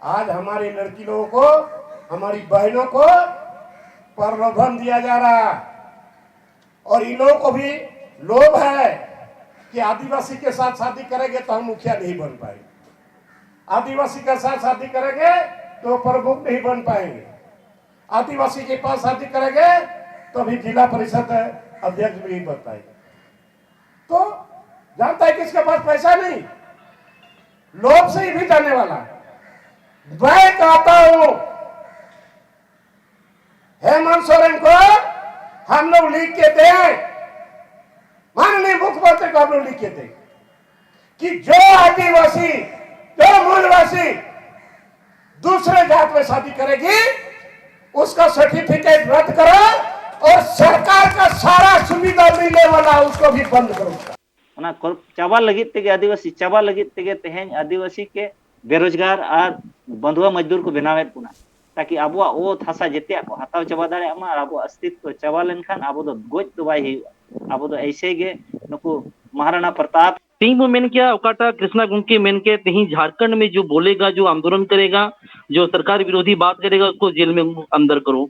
आज हमारी लड़की लोगों को, हमारी बहनों को प्रलोभन दिया जा रहा है और इन लोगों को भी लोभ है कि आदिवासी के साथ शादी करेंगे तो हम मुखिया नहीं बन पाएंगे, आदिवासी के साथ शादी करेंगे तो प्रमुख नहीं बन पाएंगे, आदिवासी के पास शादी करेंगे तो भी जिला परिषद अध्यक्ष भी नहीं बन पाएंगे। तो जानता है किसके पास पैसा नहीं, लोभ से ही भी जाने वाला। मैं कहता हूं हेमंत सोरेन को हम लोग लिख के दें, माननीय मुख्यमंत्री को हम लोग लिख के दें कि जो आदिवासी, जो मूलवासी दूसरे जात में शादी करेगी उसका सर्टिफिकेट रद्द करो और सरकार का सारा सुविधा मिलने वाला उसको भी बंद करो। चाबा लगित तेगे आदिवासी चाबा लगित तेगे तेहें आदिवासी के बेरोजगार और बंधुआ मजदूर को बनावे पुना ताकि अब ओत हासा जेते को हताव चाबा दाड़े और अब अस्तित्व चाबा लेनखान अब गोज तो बाई अब ऐसे गे नुकु महाराणा प्रताप तीन वो मेन किया उकाटा कृष्णा गुंके मेन के तही झारखंड में जो बोलेगा, जो आंदोलन करेगा, जो सरकार विरोधी बात करेगा उसको जेल में अंदर करो।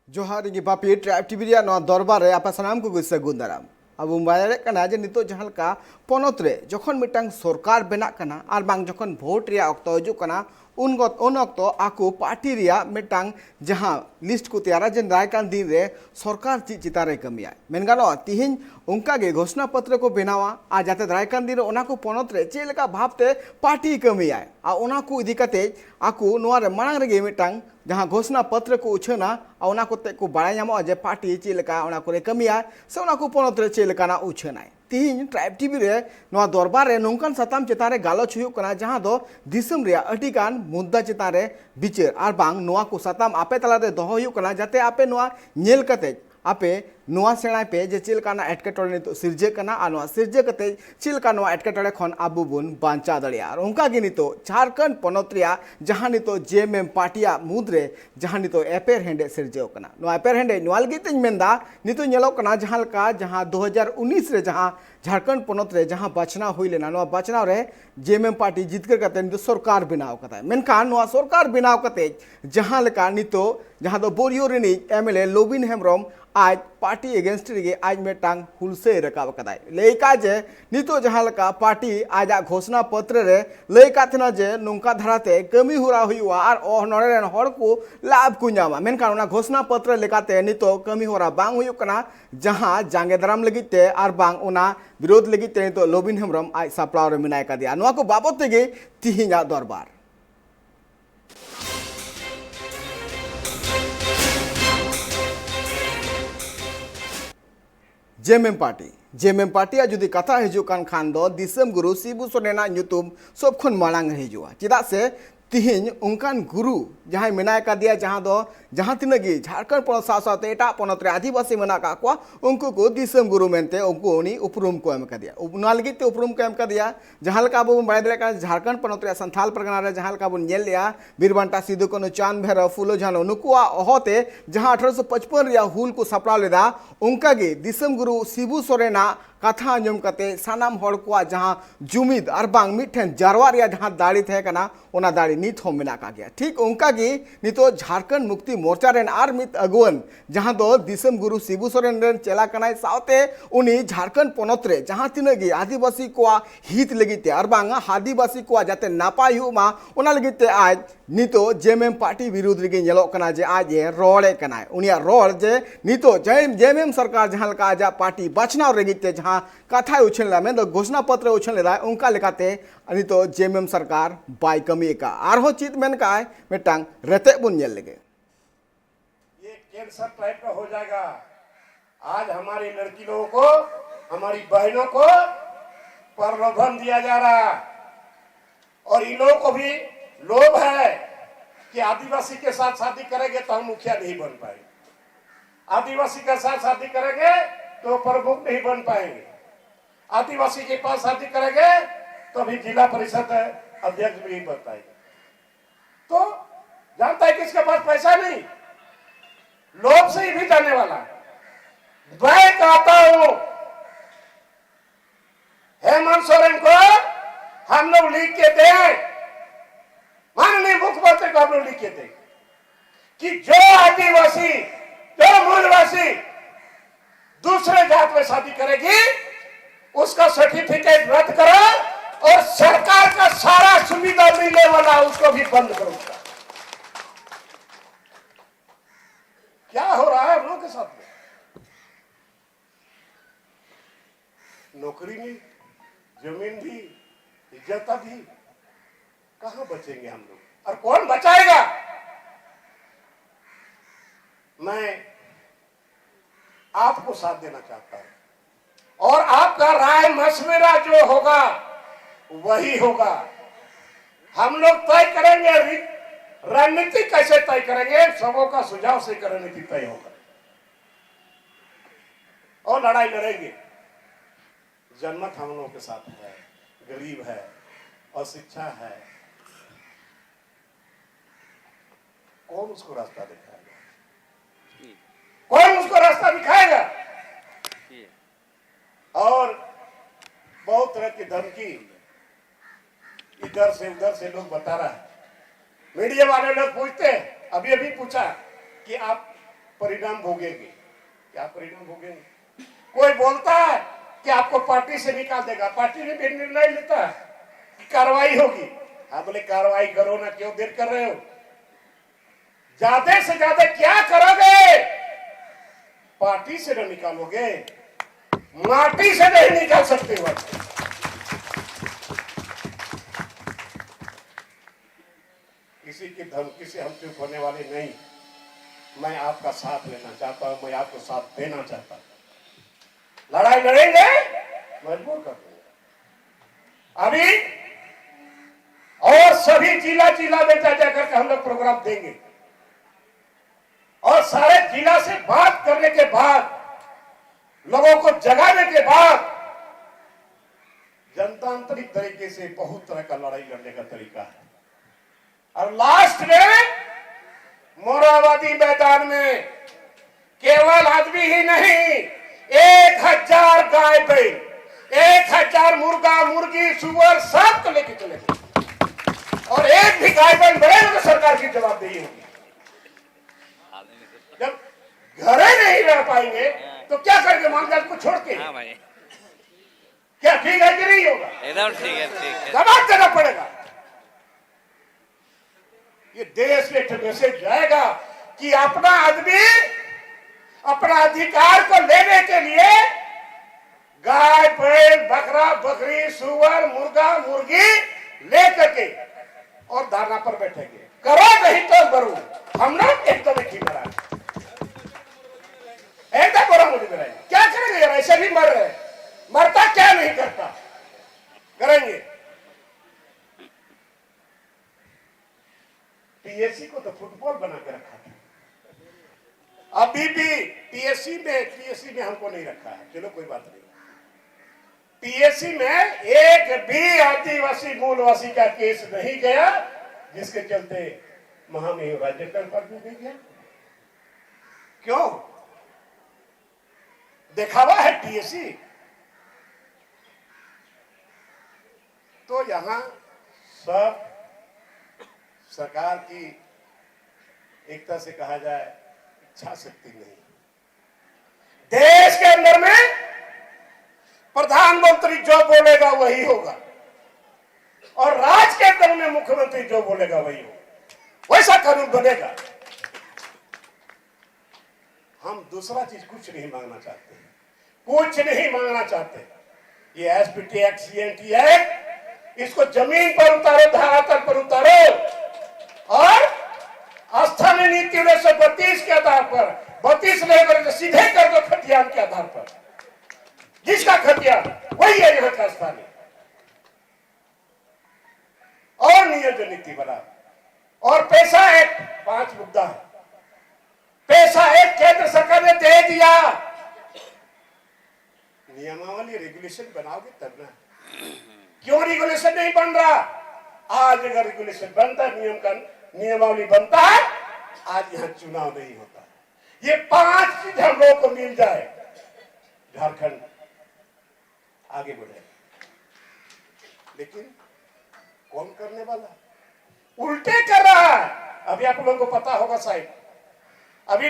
जोहार गी बापी ट्राइब टीवी रिया नो दरबार रे आपा सनाम को गुस्सा गुंदाराम अब बायरे कना जे नितो जहां का पनत रे जखन मिटांग सरकार बेना कना आर बांग जखन भोट रिया अक्तो हजू कना उन अक्तो आको पार्टी रिया मिटांग जहां लिस्ट को तैयारा जे रायकान दिन रे सरकार चितारे कमिया मेनगानो तिहिन उनका गे घोषणा पत्र को बनावा आ जाते रायकान दिन ओना को पनत रे चे लेका भावते पार्टी कमिया आ ओना को इदी कते आको नोआ रे मांग रे मिटांग जहां घोषणा पत्र को उछना ओना को ते को बाय नामो जे पार्टी चे लेका ओना को रे कमिया से ओना को पनत रे चे लेका ना उछना तीन ट्राइब टीवी रे नोआ दरबार रे नोंकान सताम चेतान रे गालोच हुयुक कना जहां दो दिसम रे अटिकान मुद्दा चेतान रे बिचार आर बांग नोआ को सताम आपे तला रे दोहो हुयुक कना जाते आपे नोआ नेल कते आपे नोआ सेणा पे जे चिलकाना एटकेटोड़े नितो सिरजे कना आ नोआ सिरजे कते चिलका नोआ एटकेटोड़े खन आबू बुन बांचा दड़िया और उनका गे नितो झारखंड पनत रिया जहां नितो जेएमएम पार्टिया मुद्रे जहां नितो एपेर हेंडे सिरजे कना नोआ एपेर हेंडे नोआ लगी तिन मेंदा नितो नेलो कना जहां लका जहां 2019 रे जहां झारखंड पनत रे जहां बचनाव हुई लेना नोआ बचनाव रे जेएमएम पार्टी जीतकर कते नितो सरकार बनाव कता मेनखान नोआ सरकार बनाव कते जहां लका नितो जहां दो बोरियो रिनी एमएलए लोबिन हेमब्रम आज पार्टी एगेंस्ट रे आज मेटांग हुलसे रकाब कदाय लेका जे नितो जहां लका पार्टी आज घोषणा पत्र रे लेका थना जे नोंका धराते कमी हुरा हुआ और ओ नोरे रेन हर को लाभ को नामा मेनखान ओना घोषणा पत्र लेकाते नितो कमी हुरा बांग हुयो कना जहां जांगे दराम लगिते आर बांग ओना विरोध लगिते नितो लोबिन हेमब्रम आज सापलाव रे मिनाय कादिया नोआ को बाबत तेगे तिहिङा दरबार जेएमएम पार्टी जुदी कथा हजूकान खान दो दिसम गुरु शिबू सोरेना नुतुम सब खन मांग हजूआ चेदा से तिहिन उनकान गुरु जहां मेना का दिया जहां दो जहां तिनगी झारखंड पनत साथे एटा पनत रे आदिवासी मेना का को उनको को दिसम गुरु मेनते उनको उनी उपरुम को एम का दिया उना लगी ते उपरुम को एम का दिया जहां लका बो बाय दरे का झारखंड पनत रे संथाल परगना रे जहां लका बो नेल लिया बीरबांटा सिदु कनु चांद भैरव फुलो जानो नुकुआ ओहोते जहां 1855 रिया हुल को सपड़ा लेदा उनका गे दिसम गुरु शिबू सोरेना कथा अंजम कते सानाम हड़ को जहां जुमिद और बांग मिठन जारवा रिया जहां दाड़ी थे कना ओना दाड़ी नित हो मेना का गया ठीक उनका गे नितो झारखंड मुक्ति मोर्चा रेन आर मित अगुवन जहां दो दिसम गुरु शिबू सोरेन रेन चेला कनाय सावते उनी झारखंड पनत रे जहां तिनगी आदिवासी को हित लगिते और बांग आदिवासी को जाते नापाय हुमा ओना लगिते आज नितो जेएमएम पार्टी विरोध रे नेलो कना जे आज ये रोड़े कनाय उनिया रोड़ जे नितो जेएमएम सरकार जहां लका आज पार्टी बचनाव रेगिते जहां कथा उछलला में घोषणा पत्र उछल लेदा उनका लेकाते नितो जेएमएम सरकार बाय कमी का आरो चित मेन का मेटांग रते बुन नेल लगे ये कैंसर टाइप का हो जाएगा। आज हमारी लड़की लोगों को, हमारी बहनों को प्रलोभन दिया जा रहा है और इन लोगों को भी लोभ है कि आदिवासी के साथ शादी करेंगे तो हम मुखिया नहीं बन पाएंगे, आदिवासी के साथ शादी करेंगे तो प्रमुख नहीं बन पाएंगे, आदिवासी के पास शादी करेंगे तो भी जिला परिषद अध्यक्ष भी नहीं बन पाएंगे। तो जानता है किसके पास पैसा नहीं, लोभ से ही भी जाने वाला। मैं कहता हूं हेमंत सोरेन को हम लोग लिख के दें, माननीय आप लोग लिख के देंगे कि जो आदिवासी, जो मूलवासी दूसरे जात में शादी करेगी उसका सर्टिफिकेट रद्द करो और सरकार का सारा सुविधा मिलने वाला उसको भी बंद करो। क्या हो रहा है हम लोग के साथ में? नौकरी भी, जमीन भी, इज्जत भी, कहां बचेंगे हम लोग और कौन बचाएगा? मैं आपको साथ देना चाहता हूं और आपका राय मशवरा जो होगा वही होगा। हम लोग तय करेंगे, रणनीति कैसे तय करेंगे, सबों का सुझाव से रणनीति तय होगा और लड़ाई लड़ेंगे। जनमत हम लोगों के साथ है, गरीब है और शिक्षा है, कौन उसको रास्ता दिखाएगा? कौन उसको रास्ता दिखाएगा? और बहुत तरह की धमकी इधर से उधर से लोग बता रहा है। मीडिया वाले लोग पूछते हैं, अभी अभी पूछा कि आप परिणाम भोगेंगे, क्या परिणाम भोगेंगे? कोई बोलता है कि आपको पार्टी से निकाल देगा, पार्टी ने भी निर्णय लेता है कि कार्रवाई होगी। हाँ, बोले कार्रवाई करो ना, क्यों देर कर रहे हो? ज्यादा से ज्यादा क्या करोगे? पार्टी से न निकालोगे, माटी से नहीं निकाल सकते हो। किसी की धमकी से हम चुप होने वाले नहीं। मैं आपका साथ लेना चाहता हूं, मैं आपको साथ देना चाहता हूं। लड़ाई लड़ेंगे, मजबूर कर देंगे। अभी और सभी जिला जिला में जा जाकर हम लोग प्रोग्राम देंगे और सारे जिला से बात करने के बाद, लोगों को जगाने के बाद, जनतांत्रिक तरीके से बहुत तरह का लड़ाई लड़ने का तरीका है। और लास्ट में मोराबादी मैदान में केवल आदमी ही नहीं, 1000 गाय बैल, 1000 मुर्गा मुर्गी सुअर सब को लेके चले और एक भी गाय बैल बढ़ेगा तो सरकार की जवाबदेही होगी। जब घरे नहीं रह पाएंगे तो क्या करेंगे? मालजाल को छोड़ के? हाँ भाई, क्या ठीक है कि नहीं होगा? एकदम ठीक है, ठीक है। जवाब देना पड़ेगा। ये देश में एक मैसेज जाएगा कि अपना आदमी अपना अधिकार को लेने के लिए गाय बैल बकरा बकरी सुअर मुर्गा मुर्गी लेकर के और धरना पर बैठेंगे। करो नहीं तो मरो। हम लोग एकदम एक ही मरा, एकदम बड़ा मुझे मेरा। क्या करेंगे यार? ऐसे भी मर रहे, मरता क्या नहीं करता, करेंगे। टीएससी को तो फुटबॉल बना के रखा था, अभी भी टीएससी में हमको नहीं रखा है। चलो कोई बात नहीं। टीएससी में एक भी आदिवासी मूलवासी का केस नहीं गया जिसके चलते महामहिम राज्यपाल पर भी नहीं गया। क्यों? दिखावा है टीएससी। तो यहां सब सरकार की एक तरह से कहा जाए इच्छा शक्ति नहीं। देश के अंदर में प्रधानमंत्री जो बोलेगा वही होगा और राज्य के अंदर में मुख्यमंत्री जो बोलेगा वही होगा, वैसा कानून बनेगा। हम दूसरा चीज कुछ नहीं मांगना चाहते, कुछ नहीं मांगना चाहते। ये एसपीटी एक्ट, सीएनटी एक्ट, इसको जमीन पर उतारो, धरातल पर उतारो और स्थानीय नीति 1932 के आधार पर, 32 नहीं करे तो सीधे कर दो खतियान के आधार पर। जिसका खतियान वही है यहाँ का स्थानीय। और नियोजन नीति बना और पैसा एक्ट, 5 मुद्दा है। पैसा एक्ट केंद्र सरकार ने दे दिया, नियमावली रेगुलेशन बनाओगे तब ना। क्यों रेगुलेशन नहीं बन रहा? आज अगर रेगुलेशन बनता है, नियमावली बनता है, आज यहां चुनाव नहीं होता। ये 5 चीज हम लोगों को मिल जाए, झारखंड आगे बढ़े। लेकिन कौन करने वाला? उल्टे कर रहा है। अभी आप लोगों को पता होगा शायद, अभी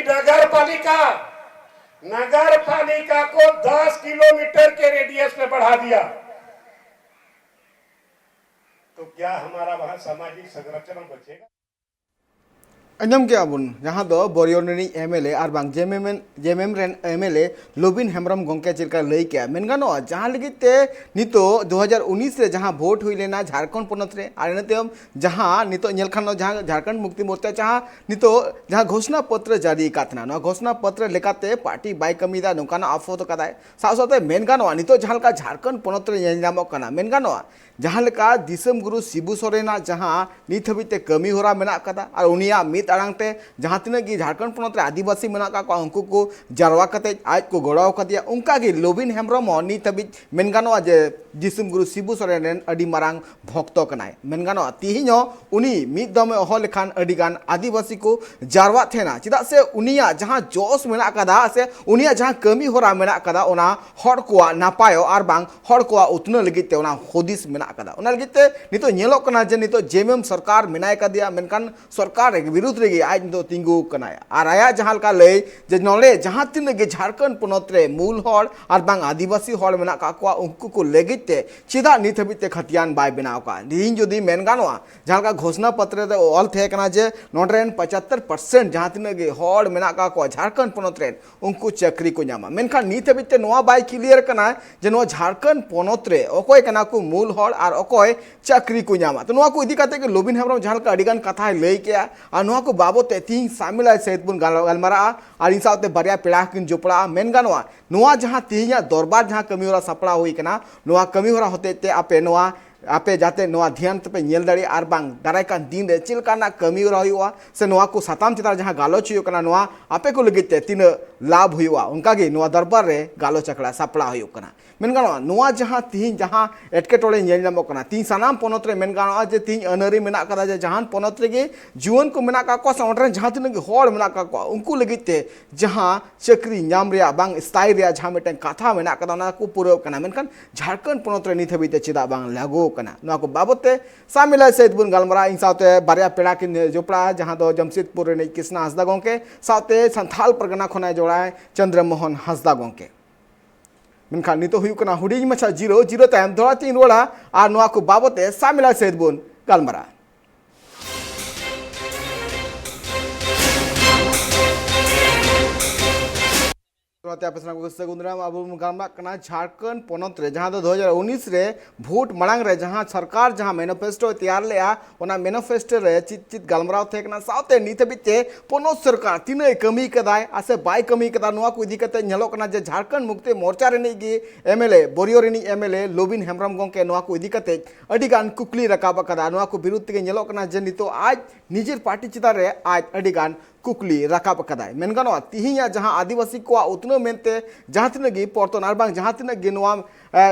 नगर पालिका को 10 किलोमीटर के रेडियस में बढ़ा दिया, तो क्या हमारा वहां सामाजिक संरचना बचेगा? अंजम के अबुन जहाँ दो बोरियोनी एमएलए और बांग जेएमएम रेन एमएलए लोबिन हेम्ब्रम गोंके चिलका लई के मेनगानो जहाँ लगिते नितो 2019 रे जहाँ वोट हुई लेना झारखंड पोनत रे और इनतेम जहाँ नितो नेलखानो जहाँ झारखंड मुक्ति मोर्चा जहाँ नितो जहाँ घोषणा पत्र जारी कातना न घोषणा पत्र लेकाते पार्टी बाय कमीदा नोकाना आफोतो कदाय साथ मेनगानो नितो जहाँ का झारखंड पोनत रे नेलनामो कना मेनगानो जहाँ लेका दिसम गुरु शिबू सोरेना जहाँ नित हबीते कमी होरा मेना कदा और उनिया मित आड़ांगते जहाँ तिना की झारखंड पोनत रे आदिवासी मेना का उनको को जारवा कते आज को गोड़ाव कदिया उनका की लोबिन हेम्ब्रम नित हबी मेनगानो जे दिसम गुरु शिबू सोरेन अडी मारांग भक्तो कनाय मेनगानो तिहिनो उनी मित दमे अहो लेखान अडिगान आदिवासी को जारवा थेना चिदा से उनिया जहाँ जोश मेना कदा से उनिया जहाँ कमी होरा मेना कदा ओना हर कोआ नापायो और बांग हर कोआ उतना लगिते ओना होदिस मेना कदा ओना लगिते नितो नेलो कना जे नितो जेएमएम सरकार मेनाय कदिया मेनकान सरकार रे विरुद्ध रे आज नितो तिंगु कनाय आर आया जहाँ का लय जे नोले जहाँ तिन गे झारखंड पोनत रे मूल हर और बांग आदिवासी हर मेना का कोआ उनको को लगिते चिदा नित हबिते खतियान बाय बनाव का दिन जदी मेन गानोआ जहाँ का घोषणा पत्र रे ऑल थे कना जे नोडरेन 75% जहाँ तिन गे हर मेना का को झारखंड पोनत रे उनको चक्री को नामा मेनखान नित हबिते नोआ बाय क्लियर कना जे नो झारखंड पोनत रे ओकोय कना को मूल हर और ओकोय चक्री को नामा तो नोआ को इदी काते के लोबिन हेम्ब्रम जहाँ का अडिगान कथा लय के और नोआ को बाबोते तीन शामिल सहित बुन गलमारा और इन साथे बारिया पेड़ा किन जोपड़ा मेन गानोआ नोआ जहाँ तीन दरबार जहाँ कमी होरा सपड़ा हुई कना नोआ कमी होरा होते ते आपे नोआ आपे जाते नोआ ध्यान पे नेल दाड़ी और बांग दाराय कान दिन रे चिलकाना कमी होरा हुआ से नोआ को साताम चितार जहाँ गालोच हुई कना नोआ आपे को लगिते तीन लाभ हुआ उनका गे नोआ दरबार रे गालोच अकड़ा सपड़ा हुई कना मेन गानोआ नोआ जहाँ तीन जहाँ एटकेटोड़े नेल नामो कना तीन सानाम पोनत रे मेन गानोआ जे तीन अनरी मेना कदा जे जहां पोनत रे गे जीवन को मेना का को साउंडरे जहाँ तीन गे होड़ मेना का को उनको लगिते जहाँ चक्री नाम रे बांग स्थायी रे जहाँ मेटन कथा मेना कदा ना को पूरा कना मेनखान झारखंड पोनत रे नित हबीते चिदा बांग लागू कना नोआ को बाबते शामिल सहित बुन गलमारा इन साथे बारिया पेड़ा किन जोपड़ा जहाँ दो जमशेदपुर रे कृष्णा हंसदा गोंके साथे संथाल परगना खनाय जोड़ाय चंद्रमोहन हंसदा गोंके मेनखान नितो हुई कना हुडी मछा 0-0 तायम धोड़ा तीन रोड़ा और नोआ को बाबते शामिल सहित बुन गलमारा झारखंड पोनत रे जहाँ 2019 रे वोट मांग रे जहाँ सरकार जहाँ मैनिफेस्टो तैयार लेआ ओना मैनिफेस्टो रे चित गलमराव थे कना साथे नित बिते पोनत सरकार तीन कमी कदाय आसे बाय कमी कदा नोआ को इदी कते नेलो कना जे झारखंड मुक्ति मोर्चा रे गी एमएलए बोरियो रे एमएलए लोबिन हेम्ब्रम गोंके नोआ को इदी कते अडिगान कुकली रकाब कदा नोआ को विरुद्ध के नेलो कना जे नितो आज निजेर पार्टी चिता रे आज अडिगान कुकली रकाब कदाय मेन गानोआ तिहिया जहाँ आदिवासी को उतनो मेनते जहाँ तीन गे पर्तन और बांग जहाँ तीन गे नोआ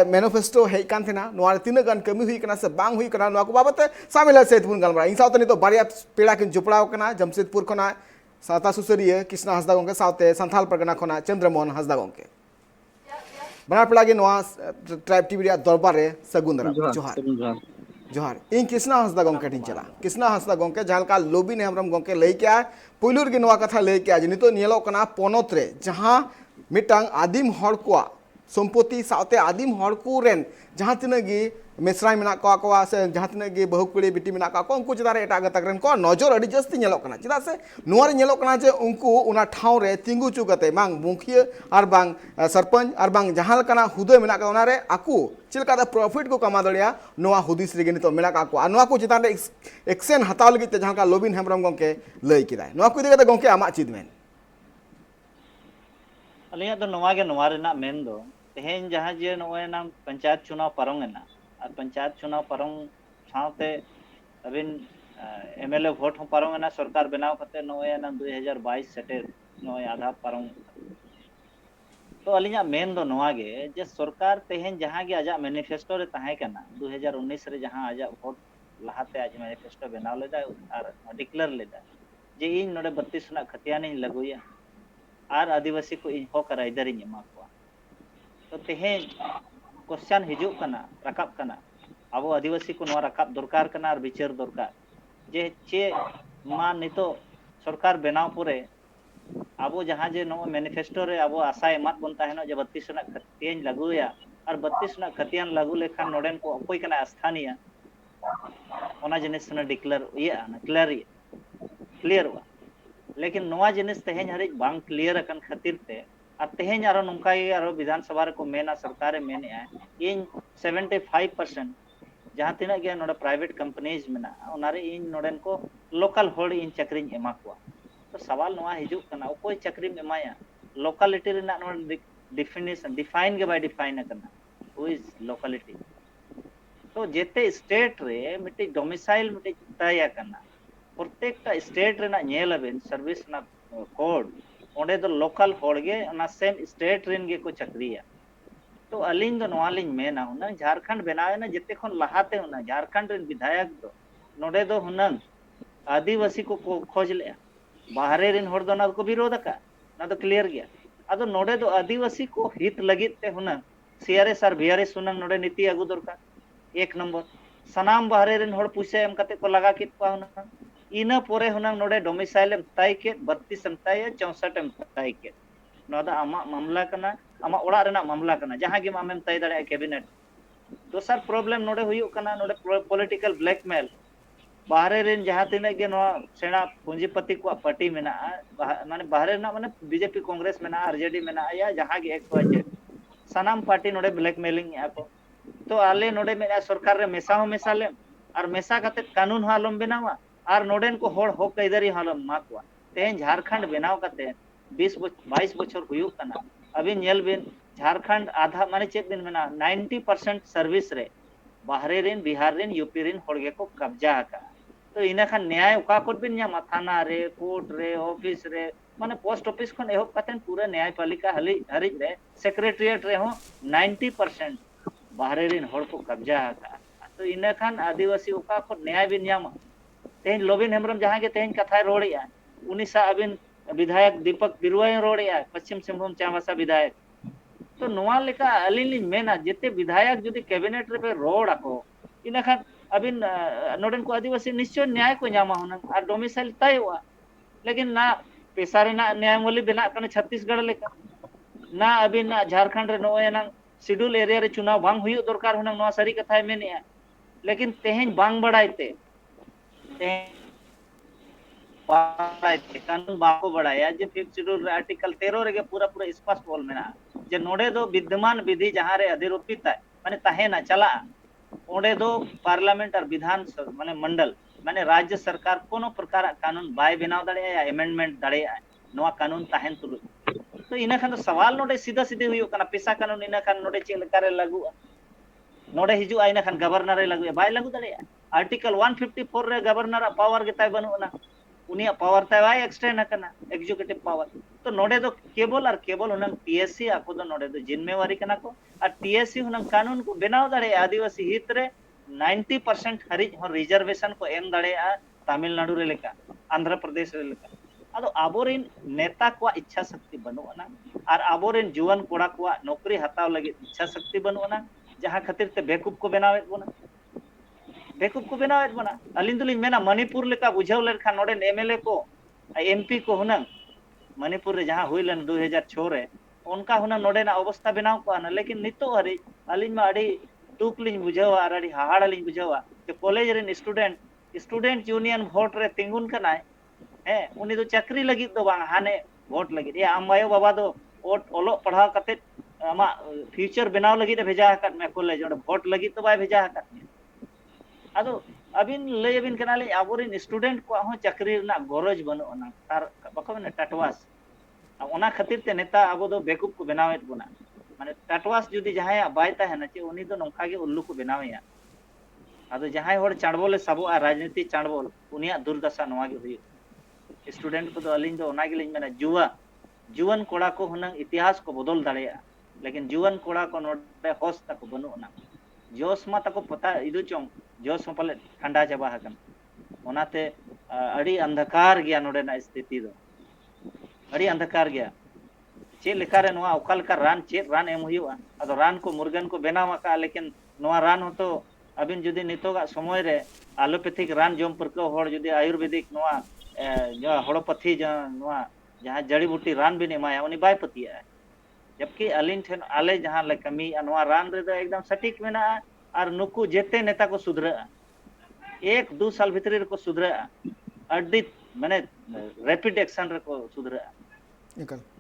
मैनिफेस्टो हेज कान थेना नोआ तीन गान कमी हुई कना से बांग हुई कना नोआ को बाबते शामिल सहित बुन गलमारा इन साथे नितो बारिया पेड़ा किन जोपड़ाव कना जमशेदपुर खना साता सुसरिया कृष्णा हंसदा गोंके साथे संथाल परगना खना चंद्रमोहन हंसदा गोंके बना पेड़ा गे नोआ ट्राइब टीवी रे दरबार रे सगुंदरा जोहार जोहार इन कृष्णा हंसदा गोंके टिन चला कृष्णा हंसदा गोंके जहाँ का लोबिन हेम्ब्रम गोंके लई के पुलुर गे नोआ कथा लई के नितो नेलो कना पोनत रे जहाँ मिटांग आदिम हड़ को सम्पत्ति साथे आदिम हड़ को रेन जहाँ तीन गे मेसराय मेना को से जहाँ तीन गे बहु कुड़ी बिटी मेना को उनको चिदारे एटा गतक रेन को नजर अड़ी जस्ती नेलो कना चिदा से नोआ रे नेलो कना जे उनको उना ठाव रे तिंगु चुकते मांग मुखिया और बांग सरपंच और बांग जहाँ कना हुदो मेना का रे आकु चिलका प्रॉफिट को कमा दड़िया नोआ हुदिस रे नितो मेना का नोआ को चितान रे एक्शन हताव लगी जहाँ का लोबिन हेम्ब्रम गोंके लई किदाय नोआ को इदी कते गोंके आमा चिद मेन अलिया तो नोआ गे नोआ रेना मेन दो तेहेन जहाँ जे नोए नाम पंचायत चुनाव पारोंगेना और पंचायत चुनाव पारोंग साथे अबिन एमएलए वोट हम पारोंगेना सरकार बनाव कते नोए नाम 2022 सेटेर नोए आधा पारोंग तो अलिया मेन दो नोआ गे जे सरकार तेहेन जहाँ गे आजा मैनिफेस्टो रे ताहे कना 2019 रे जहाँ आजा वोट लहाते आज मैनिफेस्टो बनाव लेदा और डिक्लेयर लेदा जे इन नोडे 32 ना खतियानी लगुया और आदिवासी को इन होकर इधर ही एमा को तो तेहेन क्वेश्चन हिजू कना रकाब कना अब आदिवासी को नोआ रकाब दरकार कना और विचार दरकार जे चे मा नितो सरकार बनाव परे आबो जहाँ जे नो मैनिफेस्टो रे आबो आशा एमात बन ताहेनो जे 32 ना खतियान लागुया और 32 ना खतियान लागू लेखान नोडेन को अकोय कना स्थानीय ओना जिनिस ना डिक्लेयर ये ना क्लियर हुआ लेकिन नोआ जिनिस तेहेन हरिज बांग क्लियर अकन खातिर ते आ तेहेन आरो नोंका आरो विधानसभा रे को मेना सरकारे मेने आ इन 75% जहाँ तिना गया नोडे प्राइवेट कंपनीज मेना ओनारे इन नोडेन को लोकल होड़ इन चक्री एमा को तो सवाल नोआ हिजुक कना कोई चक्री एमाया लोकालिटी रेना नोडे डिफिनेशन डिफाइन के बाय डिफाइन करना हु इज लोकालिटी तो जेते स्टेट रे मिटे डोमिसाइल मिटे ताया करना प्रत्येकटा स्टेट रेना नेलबेन सर्विस ना कोड ओंडे दो लोकल होड़गे ना सेम स्टेट रेन गे को चक्रिया तो अलिंग दो नोआलिंग मेना हुना झारखंड बनावे ना जते खन लहाते हुना झारखंड रेन विधायक दो नोडे दो हुना आदिवासी को खोज ले बाहरे रेन होड़ दो ना को विरोध का ना तो क्लियर गया अदो नोडे दो आदिवासी को हित लगित ते हुना सीआरएस आर बीआरएस हुना नोडे नीति अगु दरकार एक नंबर सनाम बाहरे रेन होड़ पुसे एम कते को लगा कित पा हुना इना पोरे हुना नोडे डोमिसाइल एम ताई के 32 एम ताई 64 एम ताई के नोदा आमा मामला कना आमा ओड़ा रेना मामला कना जहां गे मामेम ताई दाड़े कैबिनेट दोसर प्रॉब्लम नोडे हुयु कना नोडे पॉलिटिकल ब्लैकमेल बाहरे रेन जहां तिने गे नो सेना पूंजीपति को पार्टी मेना माने बाहरे ना माने बीजेपी कांग्रेस मेना आरजेडी मेना या जहां गे एक वाजे सनाम पार्टी नोडे ब्लैकमेलिंग या को तो आले नोडे मेना सरकार रे मेसा हो मेसाले और मेसा कते कानून हालम बनावा और नोडेन को होड़ हो कैदरी हालम माकवा तेन झारखंड बनाव कते 22 बछर हुयु कना अभी नेल बिन झारखंड आधा माने चेक दिन मेना 90% सर्विस रे बाहरे रेन बिहार रेन यूपी रेन होड़गे को कब्जा का तो इना खान न्याय उका कोट बिन या थाना रे कोर्ट रे ऑफिस रे माने पोस्ट ऑफिस खन एहो कतेन पूरा न्यायपालिका हरिज रे सेक्रेटरिएट रे हो 90% बाहरे रेन होड़ को कब्जा का तो इना खान आदिवासी उका को न्याय बिन यामा तेन लोबिन हेमरम जहां के तेन कथा रोड़िया उनिसा अबिन विधायक दीपक बिरुआ रोड़िया पश्चिम सिंहभूम चांबासा विधायक तो नोआ लेका अलिन मेना जेते विधायक जदि कैबिनेट रे पे रोड़ आको इना खान अबिन नोडन को आदिवासी निश्चय न्याय को न्यामा होना और डोमिसाइल तय हुआ लेकिन ना पेशा रेना न्यायमूल्य बना कने छत्तीसगढ़ लेका ना अबिन झारखंड रे नोए ना शेड्यूल एरिया रे चुनाव बांग हुयु दरकार होना नोआ सारी कथा मेने लेकिन तेहेन बांग बड़ाइते कानून बाको बढ़ाया जे फिफ्थ शेड्यूल आर्टिकल 13 रे पूरा पूरा स्पष्ट बोल मेना जे नोडे दो विद्यमान विधि जहां रे अधिरोपित है माने ताहेना चला ओडे दो पार्लियामेंट और विधान माने मंडल माने राज्य सरकार कोनो प्रकार कानून बाय बनाव दड़े या अमेंडमेंट दड़े नोआ कानून ताहेन तुलु तो इना खान सवाल नोडे सीधा सीधे हुयो कना पेशा कानून इना खान नोडे चेक करे लागू नोडे हिजु आइना खान गवर्नर रे लागू बाय लागू दड़े आर्टिकल 154 रे गवर्नर पावर गेता बनुना उनिया पावर ताय एक्सटेंड करना एग्जीक्यूटिव पावर तो नोडे दो केबल और केबल हुनंग टीएससी आको दो नोडे दो जिम्मेवारी कना को और टीएससी हुनंग कानून को बनाव दड़े आदिवासी हित रे 90% हरिज हो रिजर्वेशन को एम दड़े तमिलनाडु रे लेका आंध्र प्रदेश रे लेका अदो आबोरिन नेता को इच्छा शक्ति बनुना और आबोरिन जुवान कोड़ा को नौकरी हताव लगे इच्छा शक्ति बनुना जहां खातिर ते बेकूफ को बनावे बोना बेकूफ को बनावे बना अलिन दुलिन मेना मणिपुर लेका बुझाव लेखा नोडे एमएलए को एमपी को हुनंग मणिपुर रे जहां हुइलन 2006 रे उनका हुना नोडे ना अवस्था बनाव को ना लेकिन नितो हरि अलिन मा अड़ी दुख लिन बुझावा और अड़ी हाहाड़ लिन बुझावा के कॉलेज रे स्टूडेंट यूनियन वोट रे तिंगुन कनाय है उनी दो चाकरी लगी दो बांग हाने वोट लगी या अम्बायो बाबा दो वोट ओलो पढ़ाव कते आमा फ्यूचर बनाव लगी भेजा हकत में कॉलेज वोट लगी तो बाय भेजा हकत अदो अबिन लय अबिन कनाले आबोरिन स्टूडेंट को हो चाकरी ना गरज बनुना तार बको ने टाटवास ओना खातिर ते नेता आबो दो बेकूफ को बनावेत गुना माने टाटवास जुदी जहाय बाय ताहेना चे उनी दो नोंखा गे उल्लू को बनावेया अदो जहाय होड़ चांडबोले सबो राजनीति चांडबोल उनिया दुर्दशा नोआ गे हुई स्टूडेंट को दो अलिन दो ओना गे लिन मेना जुवन कोड़ा को हुनंग इतिहास को बदल दाड़ेया लेकिन जुवन कोड़ा को नोडे होस तक बनुना जोश मा तको पता इदु चोंग जोश पले ठंडा चाबा हकन ओनाते अड़ी अंधकार गया नोडे ना स्थिति दो अड़ी अंधकार गया चे लेखा रे नोआ ओकल का रान चे रान एम हुआ अदो रान को मुर्गन को बेनाव का लेकिन नोआ रान हो तो अबिन जुदी नितोगा समय रे एलोपैथिक रान जोम पर को होड़ जुदी आयुर्वेदिक नोआ जो हड़पथी जहाँ जड़ी बूटी रान बिन एमाया उनी बाय पतिया जबकि अलिन ठेन आले जहाँ ले कमी अनवा रान रे एकदम सटीक मेना और नुकु जेते नेता को सुधरा 1-2 साल भीतर को सुधरा अड्डी माने रैपिड एक्शन रे को सुधरा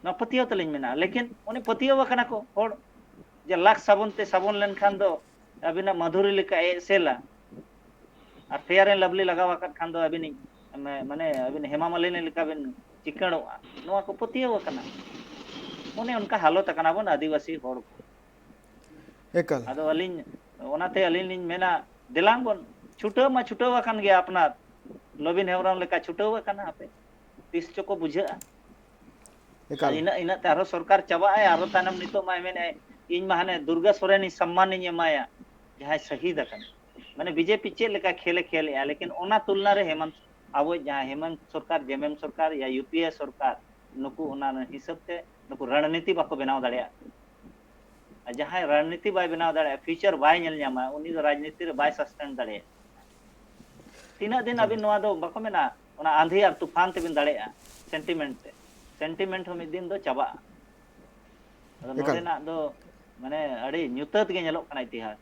ना पतियो तलिन मेना लेकिन उनी पतियो वकना को होड़ जे लाख साबुन ते साबुन लेन खान दो अबिना मधुरी लेका एसेला और फेयर एंड लवली लगा वकत खान दो अबिनी माने अबिन हेमा मालिनी लेका बिन चिकणोआ नोआ को पतियो वकना उन्हें उनका हालत कना बन आदिवासी होड़ एकल आदो अलिन ओनाते अलिन लिन मेना दिलांग बन छुटो वकन गया अपना लोबिन हेमराम लेका छुटो वकना आपे तीस चको बुझा एकल इन तारो सरकार चाबा है आरो तानम नितो माय मेने इन माने दुर्गा सोरेन सम्मान नि माया जहां शहीद अकन माने बीजेपी चे लेका खेले लेकिन ओना तुलना रे हेमंत अब जहां हेमंत सरकार जेएमएम सरकार या यूपीए सरकार नुकु ओना हिसाब ते नुकु रणनीति बाको बनाव दाड़िया जहां रणनीति बाय बनाव दाड़िया फ्यूचर बाय नेल न्यामा उनी दो राजनीति रे बाय सस्टेन दाड़िया तीना दिन अभी नोआ दो बाको मेना ओना आंधी और तूफान ते बिन दाड़िया सेंटिमेंट हम दिन दो चाबा नोरेना दो माने अड़ी न्यूतत गे नेलोक कना इतिहास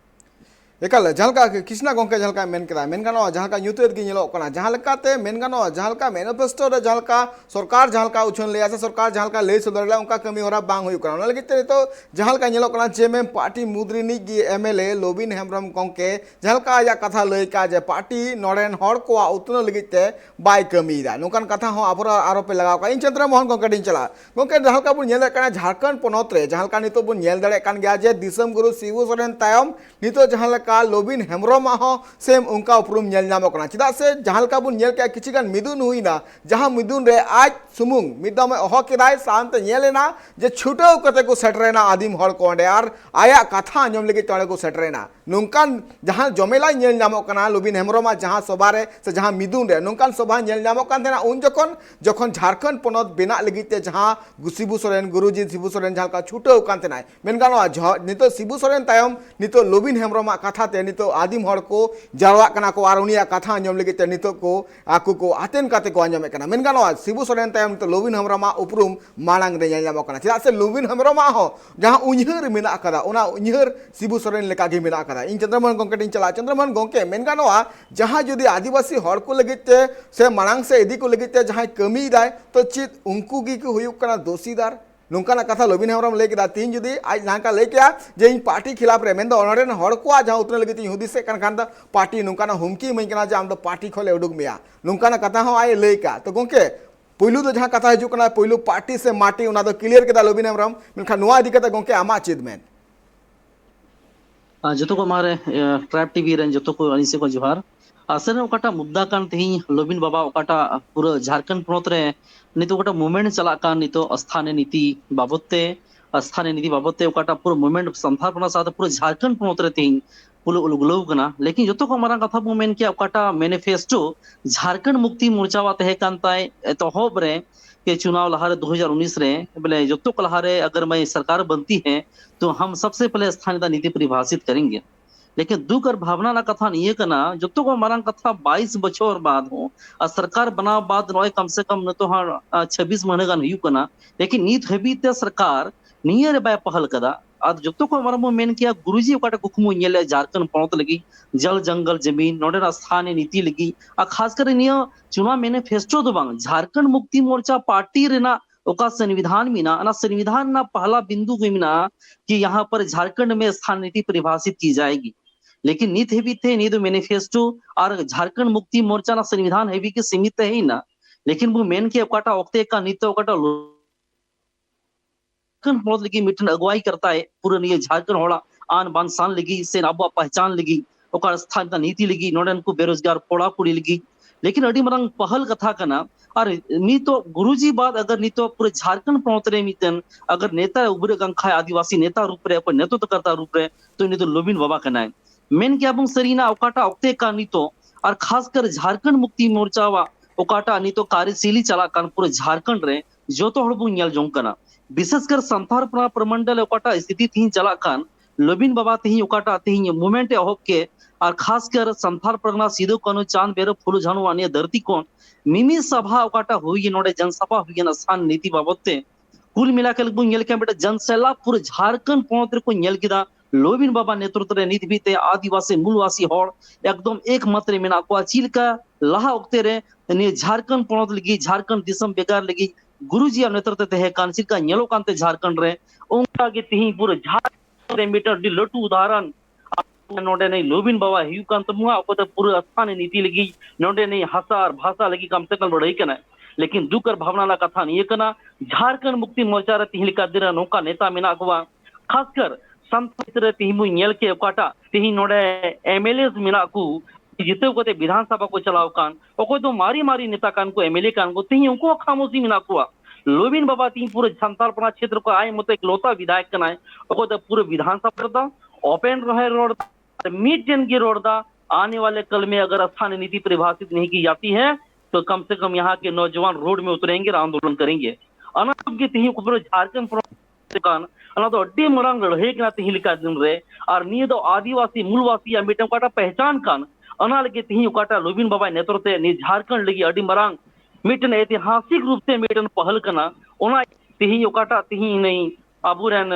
एकल जहां कृष्णा गोंके जहां मेन करा मेन गानो जहां न्यूतेद गे नेलोक कना जहां लेकाते मेन गानो जहां मैनिफेस्टो रे जहां सरकार जहां उछन ले आसे सरकार जहां ले सदरला उनका कमी होरा बांग हुई करा लगे तो जहां नेलोक कना जेएमएम पार्टी मुद्रिनी गी एमएलए लोबिन हेमब्रम गोंके जहां या कथा लई का जे पार्टी नोरेन हर को उतनो लगिते बाय कमी दा नोकान कथा हो आपर आरोप लगाव का इन चंद्रमोहन गोंके दिन चला गोंके जहां बुन नेले कना झारखंड पोनोत रे जहां नितो बुन नेल दड़े कान गया जे दिसम गुरु शिबू सोरेन तायम नितो जहां का लोबिन हेमब्रम हो सेम उनका उपरुम नेल नामो कना चिदा से जहां का बुन नेल के किछि गान मिदुन हुईना जहां मिदुन रे आज सुमुंग मिदम अहो केदाय शांत नेलेना जे छुटो कते को सेटरेना आदिम हर को अंडे आर आया कथा आंजम लगे तड़े को सेटरेना नोंकान जहां जमेला नेल नामो कना लोबिन हेमब्रम जहां सभा रे से जहां मिदुन रे नोंकान सभा नेल नामो कान देना उन जखन झारखंड पोनत बेना लगिते जहां शिबू सोरेन गुरुजी शिबू सोरेन जहां का छुटो कान तेना मेन गानो नितो शिबू सोरेन तायम नितो लोबिन हेमब्रम कथा ते नितो आदिम हर को जारवा कना को आर उनिया कथा आंजम लगिते नितो को आकु को आतेन काते को आंजम कना मेन गानो शिबू सोरेन तायम तो लोबिन हेमब्रम उपरुम मांग रे नेल नामो कना चिदा से लोबिन हेमब्रम हो जहां उन्हर मेना कदा ओना उन्हर शिबू सोरेन लेका गे मेना कदा इन चंद्रमोहन गोंके टिन चला चंद्रमोहन गोंके मेन गानो जहां जदि आदिवासी हर को लगिते से मांग से इदी को लगिते जहां कमी दाय तो चित उनको की हुयुक कना दोषीदार नोंकाना कथा लोबिन हेमब्रम ले केदा तीन जुदी आज नाका ले क्या जे इन पार्टी खिलाफ रे मेंदो ओनरेन हर को जहां उतने लगित हुदी से खान दा पार्टी नोंकाना हुमकी मई कना जे आम दो पार्टी खोले उडुक मिया नोंकाना कथा हो आए ले का तो गोंके पहिलू दो जहां कथा हिजु कना पहिलू पार्टी से माटी उना दो क्लियर केदा लोबिन हेमब्रम मेनखा नोआ इदी कते गोंके आमा चेद मेन जो को मारे ट्रैप टीवी रेन जो को अनिसे को जोहार आसर ओकाटा मुद्दा कान तेही लोबिन बाबा ओकाटा पूरा झारखंड पोनत रे नितो ओकाटा मूवमेंट चला कान नितो स्थानीय नीति बाबते ओकाटा पूरा मूवमेंट संथापना साथ पूरा झारखंड पोनत रे तेही पुल उलगुलो कना लेकिन जो को मारा कथा बो मेन के ओकाटा मैनिफेस्टो झारखंड मुक्ति मोर्चा वा तहे कान ताय एतोहब रे के चुनाव लहारे 2019 रे बोले जो को लहारे अगर मैं सरकार बनती है तो हम सबसे पहले स्थानीय नीति परिभाषित करेंगे लेकिन दुख और भावना ना कथा नहीं कना जो को मारा कथा 22 बछर बाद हो और सरकार बना बाद नय कम से कम न तो 26 महीने गान हुई कना लेकिन नीत हबी ते सरकार नियर बाय पहल कदा आज जो को मारा मो मेन किया गुरुजी ओकाटा कुकुमु नेले झारखंड पोनत लगी जल जंगल जमीन नोडे स्थानीय नीति लगी आ खास कर निया चुनाव मैनिफेस्टो दो बांग झारखंड मुक्ति मोर्चा पार्टी रेना ओका संविधान में ना संविधान ना पहला बिंदु ना कि यहाँ पर झारखंड में स्थानीय नीति परिभाषित की जाएगी लेकिन नीत हेवी थे नीत मैनिफेस्टो और झारखंड मुक्ति मोर्चा ना संविधान हेवी के सीमित है ही ना लेकिन वो मेन के ओकाटा ओक्ते का नीत ओकाटा बहुत लगी मिटन अगुवाई करता है पूरा नहीं झारखंड होड़ा आन बान सान लगी से नाबा पहचान लगी ओकर स्थान नीति लगी नोडन को बेरोजगार पोड़ा कुड़ी लगी लेकिन अड़ी मरंग पहल कथा कना और नी तो गुरुजी बाद अगर नी तो पूरे झारखंड पोनत रे मितन अगर नेता उबरे गंखा आदिवासी नेता रूप रे अपन नेतृत्व करता रूप रे तो नी तो लोबिन बाबा कना है मेन क्या बंग सरीना ओकाटा ओक्ते का नी तो और खासकर झारखंड मुक्ति मोर्चा वा ओकाटा नी तो कार्यशीली चला कान पूरे झारखंड रे जो तो हड़बु नेल जों कना विशेषकर संथार प्रमंडल ओकाटा स्थिति थी चला कान लोबिन बाबा तेही ओकाटा तेही मूवमेंट एहोब के और खासकर संथाल परगना सिदो कानू चांद बेरो फुलु झानु आनिया धरती कोन मिमी सभा ओकाटा हुई नोडे जनसभा हुई स्थान नीति बाबते कुल मिलाकर बो नेल के बेटा जनसैला पूरे झारखंड पोनत रे को नेल किदा लोबिन बाबा नेतृत्व रे नीति बीते आदिवासी मूलवासी होड़ एकदम एक मात्र मेना को चिलका लाहा ओक्ते रे नि झारखंड पोनत लगी झारखंड दिसम बेगार लगी गुरुजी नेतृत्व ते कान चिलका नेलो कानते झारखंड रे ओंका के तिही पूरे झारखंड रे मीटर डी लटू उदाहरण नोडे नहीं लोबिन बाबा हिउ कान तमुआ ओको ते पूरे स्थान नीति लगी नोडे नहीं भाषा और भाषा लगी कम से कम बढ़ई कना लेकिन दुकर भावना ला कथा नहीं कना झारखंड मुक्ति मोर्चा रे तिही का दिरा नौका नेता मेना कोवा खासकर संत रे तिही मु नेल के ओकाटा तिही नोडे एमएलए मेना को जिते कोते विधानसभा को चलाव कान ओको तो मारी मारी नेता कान को एमएलए कान को तिही उनको खामोशी मेना कोवा लोबिन बाबा तिही पूरे संतालपना क्षेत्र को आए मते इकलौता विधायक कना ओको तो पूरे विधानसभा दा ओपन रहे रोड मीट जन की रोड दा आने वाले कल में अगर स्थानीय नीति परिभाषित नहीं की जाती है तो कम से कम यहाँ के नौजवान रोड में उतरेंगे और आंदोलन करेंगे अनाम के तिही पूरे झारखंड कान अना तो अड्डी मरंग लड़े के ना तिही लिखा दिन रे और निये तो आदिवासी मूलवासी या मिटम काटा पहचान कान अना लगे तिही काटा लोबिन बाबा नेतृत्व नि झारखंड लगी अड्डी मरंग मिटन ऐतिहासिक रूप से मिटन पहल कना ओना तिही काटा तिही नहीं अबुरन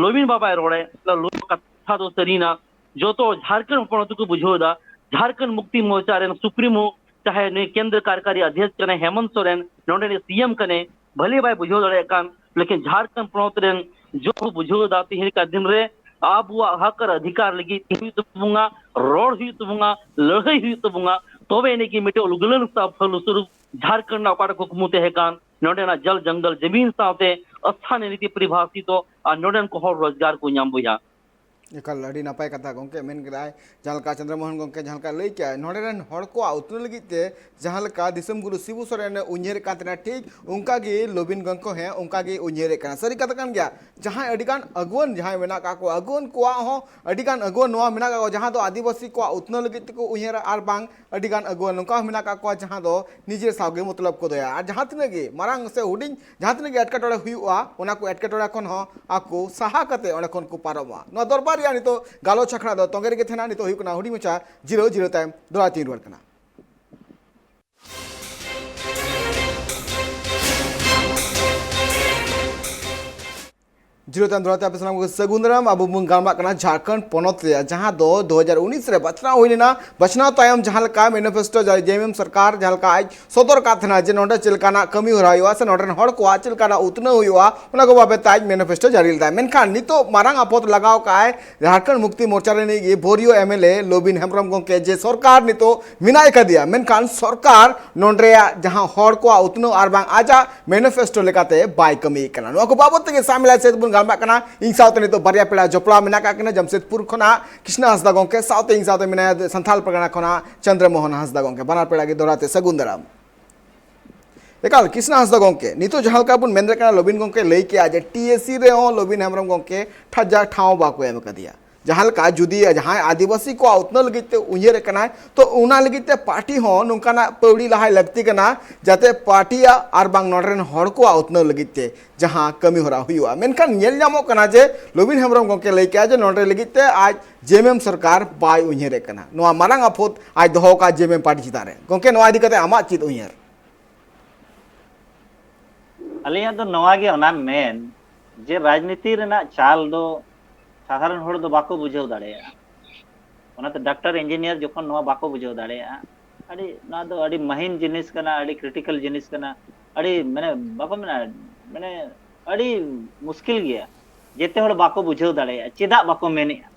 लोबिन बाबा रोड़े लोग कथा दो सरीना जो तो झारखंड पोनत को बुझोदा झारखंड मुक्ति मोर्चा रे सुप्रीमो चाहे ने केंद्र कार्यकारी अध्यक्ष कने हेमंत सोरेन नोडे ने सीएम कने भले भाई बुझो दड़े कान लेकिन झारखंड पोनत रे जो बुझोदा तिही का दिन रे आबुआ हकर अधिकार लगी तिही तुबुंगा रोड हुई तुबुंगा लड़ाई हुई तुबुंगा तोबे ने की मिटे उलगलन सा फल स्वरूप झारखंड ना काट को मुते है कान नोडे ना जल जंगल जमीन साथे स्थानीय नीति परिभाषित और नोडन को रोजगार को नाम बुझा एकाल अड़ी नपाय कथा गोंके मेन गराय जहालका चंद्रमोहन गोंके जहालका लई के नोडे रन हड़ को उतन लगिते जहालका दिसम गुरु शिबू सोरेन उन्हेर कातना ठीक उनका गे लोबिन गंको है उनका गे उन्हेर काना सरी कथा कान गया जहां अडिगान अगुवन जहां मेना का को अगुवन को हो अडिगान अगुवन नोआ मेना का जहां दो आदिवासी को उतन लगित को उन्हेर आर बांग अडिगान अगुवन उनका मेना का को जहां दो निजे सागे मतलब को दया और जहां तने गे मारांग से हुडिंग जहां तने गे अटकटोड़ा हुआ ओना को अटकटोड़ा कोन हो आको सहा कते ओना कोन को पारोमा नो दरबार तो गालो छखड़ा दो तोंगेर के थेना नितो हुई कना हुडी मचा 0-0 टाइम दोरा 3 रुआर कना जीरो टाइम दोराते आपे सलाम सगुंदराम अब मुन गालमा कना झारखंड पोनत रे जहां दो 2019 रे बचना होइना बचना तायम जहां का मैनिफेस्टो जेएमएम सरकार जहां का आज सदर का थना जे नोडे चिलकाना कमी हो रहा से नोडन हड़ को चिलकाना उतना हुआ उना को बाबे ताज मैनिफेस्टो जारी लदा मेनखान नितो मारांग आपत लगाव का झारखंड मुक्ति मोर्चा रे ने बोरियो एमएलए लोबिन हेमब्रम गोंके जे सरकार नितो मिनाय का दिया मेनखान सरकार नोडरे जहां हड़ को उतना आर बांग आजा मैनिफेस्टो लेकाते बाय कमी कना नो को बाबत के शामिल से गालमा कना इन साउते नितो बारिया पेड़ा जपला मेना का कना जमशेदपुर खना कृष्णा हंसदा गोंके साउते इन साउते मेना संथाल परगना खना चंद्रमोहन हंसदा गोंके बनार पेड़ा के दोराते सगुंदराम एकाल कृष्णा हंसदा गोंके नितो जहां का बुन मेंद्र कना लोबिन गोंके लई के आज टीएससी रे हो लोबिन हेमरम गोंके ठजा ठाव बाको एम का दिया जहां का जुदी जहां आदिवासी को उतना लगिते उन्हेर कना तो उना लगिते पार्टी हो नुकाना पौड़ी लहाय लगती कना जाते पार्टी आर बांग नोडरेन हड़ को उतना लगिते जहां कमी होरा हुआ मेनखान नेल नामो कना जे लोबिन हेमब्रम गोंके लई के जे नोडरे लगिते आज जेएमएम सरकार बाय उन्हेर कना नोआ मारांग आफोत आज दोहो का जेएमएम पार्टी चितारे गोंके नोआ इदी कते आमा चित उन्हेर अलिया तो नोआ गे ओना मेन जे राजनीति रेना चाल दो साधारण हड़ दो बाको बुझाव दाड़ेया ओनाते डॉक्टर इंजीनियर जखन नोआ बाको बुझाव दाड़ेया अड़ी ना दो अड़ी महीन जिनिस कना अड़ी क्रिटिकल जिनिस कना अड़ी माने बाको माने अड़ी मुश्किल गया जेते हड़ बाको बुझाव दाड़ेया चेदा बाको मेनेया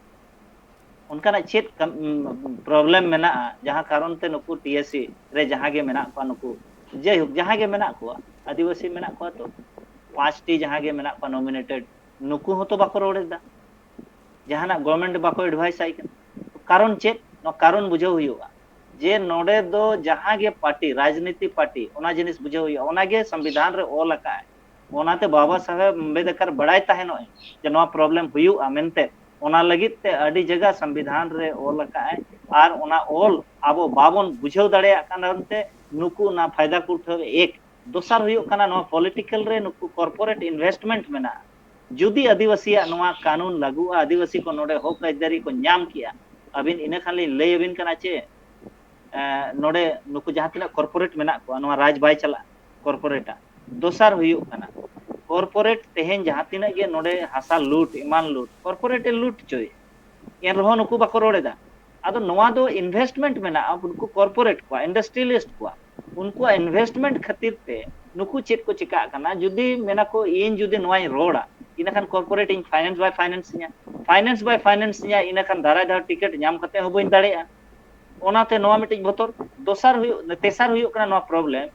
उनका चेत प्रॉब्लम मेना जहां कारण ते नुकु टीएससी रे जहां गे मेना को नुकु जे जहां गे मेना को आदिवासी मेना को तो 5 टी जहां गे मेना को नॉमिनेटेड नुकु हो तो बाको रोडेदा जहाना गवर्नमेंट बाको एडवाइस आई कारण चेत नो कारण बुझाव हुआ जे नोडे दो जहां गे पार्टी राजनीति पार्टी ओना जिनिस बुझाव हुआ ओना गे संविधान रे ओल का है ओनाते बाबा साहेब अम्बेडकर बड़ाई ताहेनो जे नो प्रॉब्लम हुआ मेनते ओना लगित ते अडी जगह संविधान रे ओल का है आर ओना ओल आबो बाबन बुझाव दाड़ेया कारणते नुकु ना फायदा को उठावे एक दोसर हुआ कना नो पॉलिटिकल रे नुकु कॉर्पोरेट इन्वेस्टमेंट मेना जुदी आदिवासी कानून लागू आदिवासी को नोडे हक अजदारी को नाम किया अबिन इना खान लई अबिन कना चे नोडे नुकु जहां तिना कॉर्पोरेट मेना को नवा राज बाय चला कॉर्पोरेटा दोसार हुयु कना कॉर्पोरेट तेहेन जहां तिना गे नोडे हासा लूट इमान लूट कॉर्पोरेट लूट चोय एन रहो नुकु बाको रोडेदा आदो नवा दो इन्वेस्टमेंट मेना उनको कॉर्पोरेट को इंडस्ट्रियलिस्ट को उनको इन्वेस्टमेंट खातिर ते नुकु चेत को चिका कना जुदी मेना को इन जुदी नवाई रोड़ा इना Khan corporate in finance by finance nya इना खान दाराय दा टिकट ᱧᱟᱢ कते हो बइन दाड़ेया ओनाते नवा मिटिज बोतर दोसार हुयु तेसार हुयु कना नवा प्रॉब्लम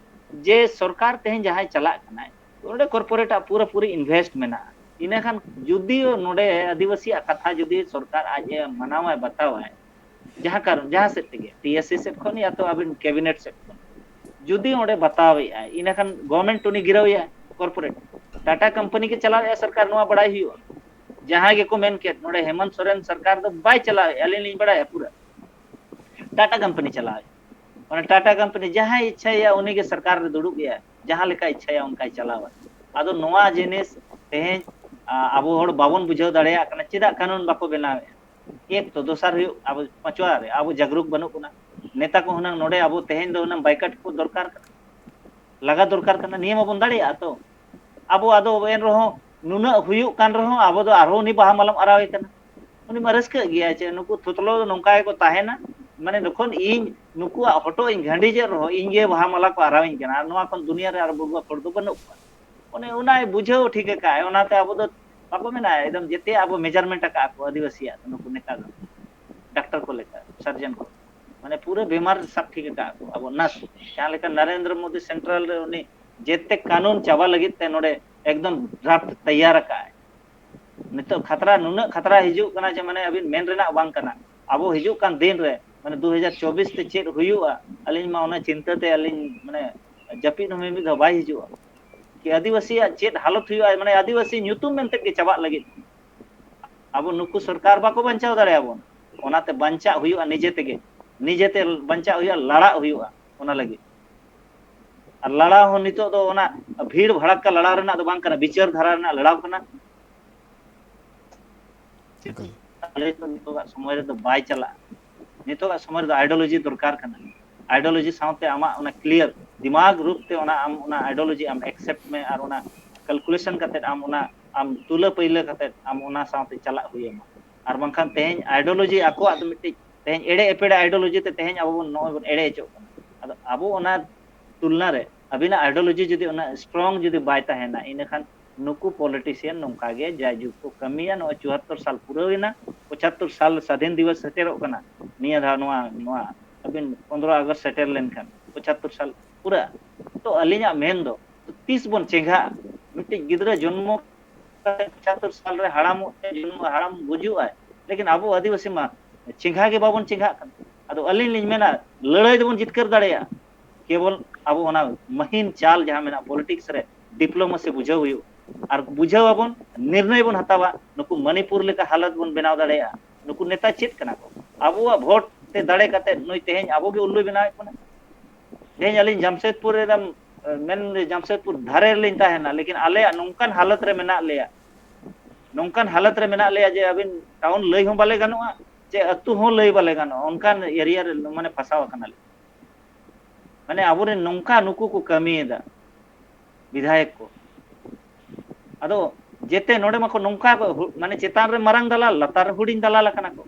जे सरकार तेहेन जहां चला कना ओडे कॉर्पोरेट पूरा पूरी इन्वेस्ट मेना इना खान जुदी नोडे आदिवासी कथा जुदी सरकार आज मनावा बतावा जहां कारण जहां से तेगे टीएससी से खन या तो अबिन कैबिनेट से खन जुदी ओडे बतावे इना खान गवर्नमेंट उनी गिरावया कॉर्पोरेट टाटा कंपनी के चला सरकार नवा बड़ाई हुयु जहां के को मेन के नोडे हेमंत सोरेन सरकार दो बाय चला अली नहीं बड़ा पूरा टाटा कंपनी चला और टाटा कंपनी जहां इच्छा या उन्हीं के सरकार रे दुड़ुब गया जहां लेका इच्छा या उनका चलावा आदो नोवा जिनिस तेहें आबो होड़ बाबन बुझाव दाड़ेया कना चिदा कानून बाको बनावे एक तो दोसार हुयु आबो पांचवा रे आबो जागरूक बनु कुना नेता को हुना नोडे आबो तेहें दो हुना बाइकट को दरकार लगा दरकार कना नियम बन दाड़ेया तो आबो आदो एन रहो नुना हुयु कान रहो आबो दो आरो नि बाहा मलम अरावे कना उनी मरस्क गया चे नुकु थुतलो नोंका को ताहेना माने नखन इन नुकु हटो इन घंडी जे रहो इनगे बाहा मला को अराविन कना नोवा खन दुनिया रे आर बगुआ फड़ दो बनो ओने उनाय बुझो ठीक है का ओनाते आबो दो बाको मेना एकदम जेते आबो मेजरमेंट का को आदिवासिया नुकु नेता डॉक्टर को लेकर सर्जन को माने पूरे बीमार सब ठीक का आबो नस क्या लेकर नरेंद्र मोदी सेंट्रल रे उनी जेते कानून चावा लगित ते नोडे एकदम ड्राफ्ट तैयार का नितो खतरा नुना खतरा हिजु कना जे माने अबिन मेन रेना बांग कना आबो हिजु कान दिन रे माने 2024 ते चेत हुयुआ अलिन मा ओना चिंता ते अलिन माने जपिन में भी बाय हिजुआ कि आदिवासी चेत हालत हुयुआ माने आदिवासी न्यूतुम मेनते के चाबा लगित आबो नुकु सरकार बाको बंचाव दाड़े आबो ओनाते बंचा हुयुआ निजेते बंचा हुयुआ लड़ा हुयुआ ओना लगी और लड़ा हो नितो दो ओना भीड़ भड़क का लड़ा रना दो बांग कना विचार धारा रना लड़ाव कना अले तो नितो का समय रे तो बाय चला नितो का समय रे आइडियोलॉजी दरकार कना आइडियोलॉजी साउते आमा ओना क्लियर दिमाग रूप ते ओना आम ओना आइडियोलॉजी आम एक्सेप्ट में और ओना कैलकुलेशन करते आम ओना आम तुला पहिले करते आम ओना साउते चला हुयमा और बांखान तेहेन आइडियोलॉजी आको आद मिटे तेहेन एड़े एपेड़े आइडियोलॉजी ते तेहेन आबो नो एड़े चो अदो आबो ओना तुलना रे अबिना आइडियोलॉजी जुदी ओना स्ट्रांग जुदी बाय ताहेना इने खान नुकु पॉलिटिशियन नोंका गे जायजु को कमिया नो 74 साल पूरा होइना 75 साल स्वाधीन दिवस सेटेरो कना निया धा नोआ अबिन 15 अगस्त सेटेर लेन खान 75 साल पूरा तो अलिना मेन दो 30 बन चेंगा मिटे गिदरा जन्म 75 साल रे हड़ाम जन्म हड़ाम बुझु आय लेकिन आबो आदिवासी मा चेंगा के बाबन चेंगा अदो अलिन लिन मेना लड़ाई दबन जितकर दाड़ेया केवल अब ओना महीन चाल जहां मेना पॉलिटिक्स रे डिप्लोमेसी बुझाव हुयु और बुझाव अबन निर्णय बन हतावा नुकु मणिपुर लेका हालत बन बनाव दाड़ेया नुकु नेता चेत कना को अबुआ वोट ते दाड़े कते नई तेहेन अबो के उल्लू बनाव कना तेहेन अलिन जमशेदपुर रे मेन जमशेदपुर धारे लिन ताहेना लेकिन आले नोंकान हालत रे मेना लेया नोंकान हालत रे मेना लेया जे अबिन टाउन लई हो बाले गानोआ जे अतु हो लई बाले गानो उनकान एरिया रे माने फसावा कना माने आबोरे नोंका नुकु को कमीदा विधायक को अदो जेते नोडे मको नोंका माने चेतान रे मारंग दलाल लतार हुडिन दलाल कना को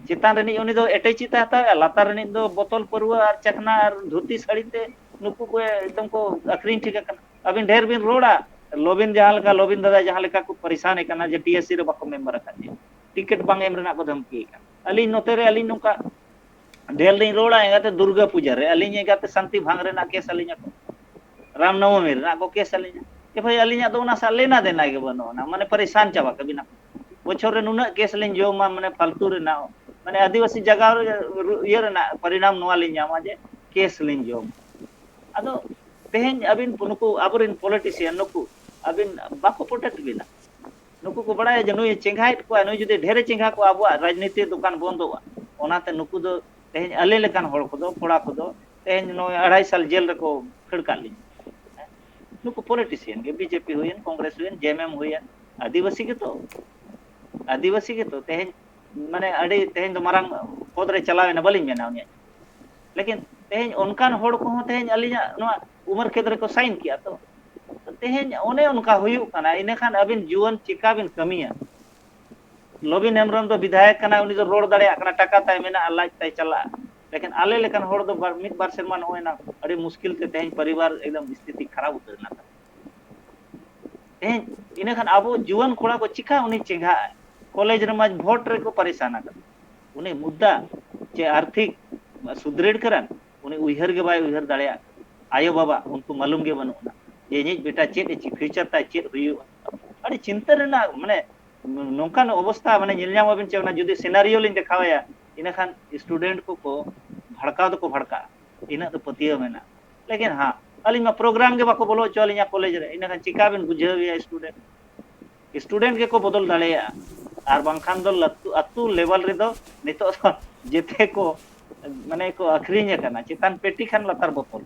चेतान रे नि उनी दो एटे चिता हता लतार रे दो बोतल परुआ और चखना और धोती साड़ीते नुकु को एकदम को अखरीन ठीक कना अबिन ढेर बिन रोड़ा लोबिन जहां का लोबिन दादा जहां लेका को परेशान कना जे टीएससी रे बको मेंबर का टिकट बांग एम रेना को धमकी का अली नोते रे अली नोका ढेर दिन रोड़ा एगाते दुर्गा पूजा रे अलिᱧ एगाते शांति भांग रेना केस अलिᱧ को रामनवमी रेना को केस अलिᱧ के भाई अलिᱧ दो ना सा लेना देना के बनो ना माने परेशान चावा कभी ना बोछोर रे नुना केस लिñ जो माने फालतू रे ना माने आदिवासी जगह ये रेना परिणाम नोवा लिñ जामा जे केस लिñ जो अदो तेहेन अबिन नुकु अबरिन पॉलिटिशियन नुकु अबिन बाको प्रोटेक्ट बिना नुकु को बड़ा जे नुई चेंगाइट को नुई जुदि ढेरे चेंगा को आबो राजनीति दुकान बंदोआ ओनाते नुकु दो तेहेन अले लेकान होड़ को दो कोड़ा को दो तेहेन नो 2.5 साल जेल रको खड़का लिñ नुकु पॉलिटिशियन के बीजेपी हुयन कांग्रेस हुयन जेएमएम हुयन आदिवासी के तो तेहेन माने अड़ी तेहेन दो मारंग पद रे चलावेना बलिन मेना उनिया लेकिन तेहेन उनकान होड़ को हो तेहेन अलिया नोआ उमर केद्र को साइन किया तो तेहेन ओने उनका हुयु कना इने खान अबिन जीवन चिका बिन कमिया लोबिन हेमरम दो विधायक कना उनी दो रोड दाड़े कना टाका ताय मेना अल्लाह ताय चला लेकिन आले लेकिन होड़ दो मिद बार शर्मा होयना अड़ी मुश्किल ते तेहेन परिवार एकदम स्थिति खराब उतरना तेहेन इने खान आबो जीवन कोड़ा को चिका उनी चेंगा कॉलेज रमा वोट रे को परेशान कर उनी मुद्दा चे आर्थिक सुदृढ़ करन उनी उइहर के बाय उइहर दाड़े आयो बाबा उनको मालूम के बनुना ये निज बेटा चेत ची फ्यूचर ता चेत हुयु अड़ी चिंता रेना माने नोंकान अवस्था माने निलनाम बिन चेवना जुदी सिनेरियो लिन देखावया इना खान स्टूडेंट को भड़का दो को भड़का इना तो पतियो मेना लेकिन हां अली मा प्रोग्राम के बाको बोलो चल इना कॉलेज रे इना खान चिका बिन बुझाविया स्टूडेंट के को बदल दाड़ेया आर बांखान दो अतु लेवल रे दो नितो जेते को माने को अखरिन करना चितान पेटी खान लतार बोतल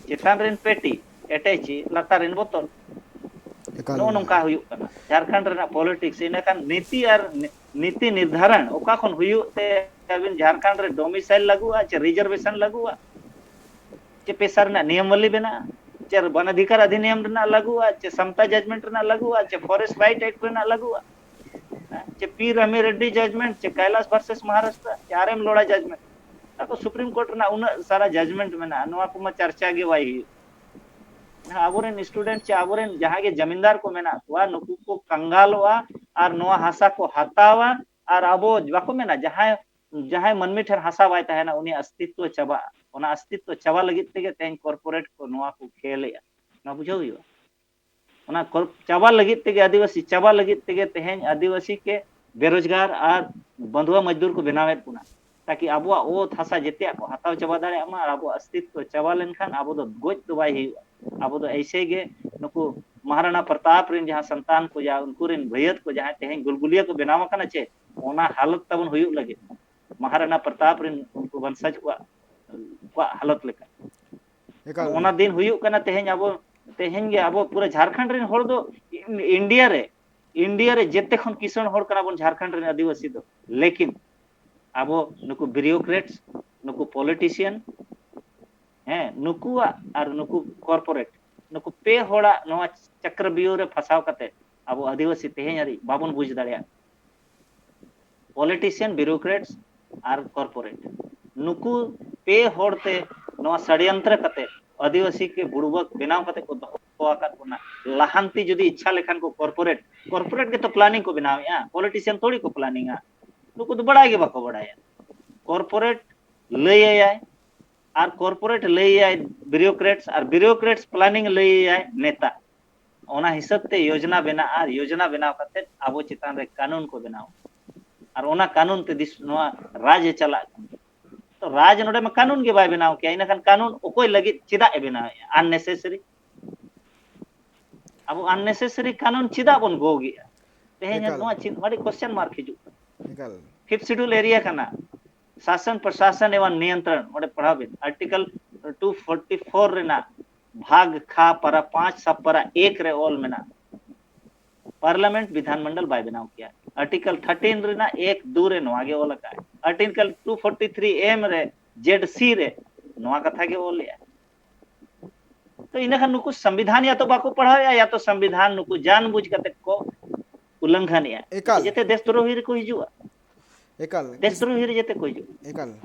चितान रेन पेटी एटेची लतार रेन बोतल नो नोंका हुयु कना झारखंड रेना पॉलिटिक्स इना खान नीति निर्धारण ओका खन हुयु ते अबिन झारखंड रे डोमिसाइल लगुआ चे रिजर्वेशन लगुआ चे पेशा रेना नियमवली बेना चे वन अधिकार अधिनियम रेना लगुआ चे समता जजमेंट रेना लगुआ चे फॉरेस्ट राइट एक्ट रेना लगुआ चे पी रमी रेड्डी जजमेंट चे कैलाश वर्सेस महाराष्ट्र चे आरएम लोड़ा जजमेंट ताको सुप्रीम कोर्ट रेना उन सारा जजमेंट मेना नोआ को चर्चा गे वाई आबोरेन स्टूडेंट चे आबोरेन जहां के जमींदार को मेना वा नुकु को कंगालवा और नोआ हासा को हतावा और आबो बाको मेना जहां मनमी ठर हासा वाय ताहेना उनी अस्तित्व चबा ओना अस्तित्व चबा लगित तेगे तेन कॉर्पोरेट को नोआ को खेलेया ना बुझो हियो ओना चबा लगित तेगे आदिवासी चबा लगित तेगे तेहेन आदिवासी के बेरोजगार और बंधुआ मजदूर को बनावे पुना ताकि आबो ओ थासा जेते को हताव चबा दाड़े अमा आबो अस्तित्व चबा लेनखान आबो दो गोज तो बाय हियो आबो दो ऐसे गे नुकु महाराणा प्रताप रिन जहां संतान को या उनको रिन भैयत को जहां तेहेन गुलगुलिया को बनावा कना चे ओना हालत तबन हुयु लगे महाराणा प्रताप रिन उनको वंशज को हालत लेका ओना दिन हुयु कना तेहेन गे आबो पूरा झारखंड रिन होड़ दो इंडिया रे जेते खन किसान होड़ कना बन झारखंड रिन आदिवासी दो लेकिन आबो नुकु ब्यूरोक्रेट्स नुकु पॉलिटिशियन हैं नुकु और नुकु कॉर्पोरेट नुकु पे होड़ा नोआ चक्रव्यूह रे फसाव कते आबो आदिवासी तेहेन यारी बाबन बुझ दाड़िया पॉलिटिशियन ब्यूरोक्रेट्स और कॉर्पोरेट नुकु पे होड़ते नोआ षड्यंत्र कते आदिवासी के बुड़बक बनाव कते को दोआ का कोना लहांती जदी इच्छा लेखान को कॉर्पोरेट के तो प्लानिंग को बनावया पॉलिटिशियन थोड़ी को प्लानिंग नुकु तो बड़ा के बाको बड़ाया कॉर्पोरेट लय और कॉर्पोरेट लय ब्यूरोक्रेट्स और ब्यूरोक्रेट्स प्लानिंग लय नेता ओना हिसाब ते योजना बनाव कते आबो चितान रे कानून को बनाव और ओना कानून ते दिस नोआ राज्य चला तो राज नोडे में कानून के बाय बनाव के इना खान कानून ओकोय लगी चिदा ए बनाव अननेसेसरी अब अननेसेसरी कानून चिदा बन गो गया तेहेन नोआ चिन बड़ी क्वेश्चन मार्क हिजु फिफ्थ शेड्यूल एरिया कना शासन प्रशासन एवं नियंत्रण ओडे पढ़ाबे आर्टिकल 244 रेना भाग खा para 5 सब para 1 रे ऑल मेना पार्लियामेंट विधानमंडल बाय बनाव किया आर्टिकल 13 रेना 1 2 रे नोआ गे ओल का आर्टिकल 243 एम रे जेड सी रे नोआ कथा के ओल या तो इना खान नुकु संविधान या तो बाको पढ़ाया या तो संविधान नुकु जानबूझ कते को उल्लंघन या जेते देशद्रोही को हिजुआ देशद्रोही जेते को हिजुआ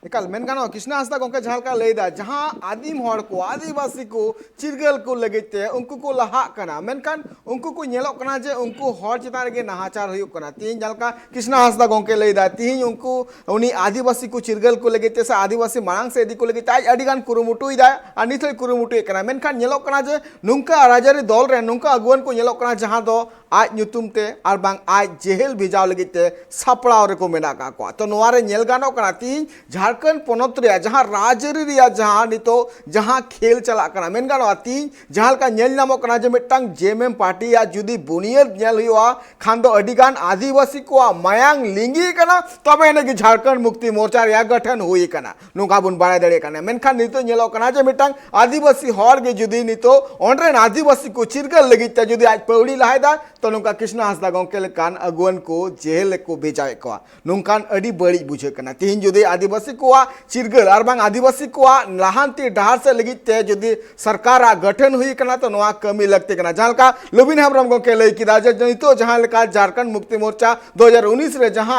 एकाल मेन गानो कृष्णा हंसदा गोंके झालका लेदा जहां आदिम हड़ को आदिवासी को चिरगल को लगते उनको को लहा कना मेनखान उनको को नेलो कना जे उनको हड़ चितान गे नाहाचार हुयु कना तीन झालका कृष्णा हंसदा गोंके लेदा तीन उनको उनी आदिवासी को चिरगल को लगते से आदिवासी मांग से इदी को लगते आज अडिगान कुरुमुटुई दा आ निथय कुरुमुटुई कना मेनखान नेलो कना जे नुंका राजारी दल रे नुंका अगुवन को नेलो कना जहां दो आज ᱧᱩᱛᱩᱢ ᱛᱮ ᱟᱨ ᱵᱟᱝ ᱟᱡ ᱡᱮᱦᱮᱞ ᱵᱷᱮᱡᱟᱣ ᱞᱟᱹᱜᱤᱫ ᱛᱮ ᱥᱟᱯᱲᱟᱣ ᱨᱮᱠᱚ ᱢᱮᱱᱟᱜ ᱠᱟᱜ ᱠᱚᱣᱟ ᱛᱚ ᱱᱚᱣᱟ ᱨᱮ ᱧᱮᱞ ᱜᱟᱱᱚᱜ ᱠᱟᱱᱟ ᱛᱤᱦᱤᱧ ᱡᱷᱟᱲᱠᱷᱚᱸᱰ ᱯᱚᱱᱚᱛ ᱨᱮᱭᱟᱜ ᱡᱟᱦᱟᱸ ᱨᱟᱡᱽᱟᱹᱨᱤ ᱨᱮᱭᱟᱜ ᱡᱟᱦᱟᱸ ᱱᱤᱛᱚᱜ ᱡᱟᱦᱟᱸ ᱠᱷᱮᱞ ᱪᱟᱞᱟᱜ ᱠᱟᱱᱟ ᱢᱮᱱ ᱜᱟᱱᱚᱜᱼᱟ ᱛᱤᱦᱤᱧ ᱡᱟᱦᱟᱸ ᱞᱮᱠᱟ ᱧᱮᱞ ᱧᱟᱢᱚᱜ ᱠᱟᱱᱟ ᱡᱮ ᱢᱤᱫᱴᱟᱝ ᱡᱮᱢᱮᱢ ᱯᱟर्टीᱭᱟᱜ ᱡᱩᱫᱤ ᱵᱩᱱᱤᱭᱟᱹᱫ ᱧᱮᱞ ᱦᱩᱭᱩᱜᱼᱟ ᱠᱷᱟᱱ ᱫᱚ ᱟᱹᱰᱤᱜᱟᱱ ᱟᱹᱫᱤᱵᱟᱹᱥᱤ ᱠᱚᱣᱟᱜ ᱢᱟᱭᱟᱝ ᱞᱤᱸᱜᱤ ᱠᱟᱱᱟ ᱛᱚᱵᱮ ᱮᱱᱮ ᱜᱮ ᱡᱷᱟᱲᱠᱷᱚᱸᱰ ᱢᱩᱠᱛᱤ ᱢᱳᱨᱪᱟ ᱨᱮᱭᱟᱜ ᱜᱚᱴᱷᱚᱱ ᱦᱩᱭ ᱠᱟᱱᱟ ᱱᱚᱝᱠᱟ ᱵᱚᱱ ᱵᱟᱲᱟᱭ ᱫᱟᱲᱮᱭᱟᱜ ᱠᱟᱱᱟ ᱢᱮᱱᱠᱷᱟन ᱱᱤᱛᱚᱜ ᱧᱮᱞᱚᱜ ᱠᱟᱱᱟ ᱡᱮ ᱢᱤᱫᱴᱟᱝ ᱟᱹᱫᱤᱵᱟᱹᱥᱤ ᱦᱚᱲ ᱜᱮ ᱡᱩᱫᱤ ᱱᱤᱛᱚᱜ ᱚᱸᱰᱮ ᱨᱮᱱ ᱟᱹᱫᱤᱵᱟᱹᱥᱤ ᱠᱚ ᱪᱤᱨᱜᱟᱹᱞ ᱞᱟᱹᱜᱤᱫ ᱛᱮ ᱡᱩᱫᱤ ᱟᱡ ᱯᱟᱹᱣᱲᱤ ᱞᱟᱦᱟᱭᱮᱫᱟ तो नुका कृष्णा हांसदा गोंके लेकान अगुवन को जेल को भेजाए को नुकान अडी बड़ी बुझे कना तीन जुदे आदिवासी को चिरगल और बांग आदिवासी को लाहांती डहार से लगी ते जुदे सरकार गठन हुई कना तो नवा कमी लगते कना जहां का लुबिन हेम्ब्रम गोंके लई किदा जे नितो जहां लेका झारखंड मुक्ति मोर्चा 2019 रे जहां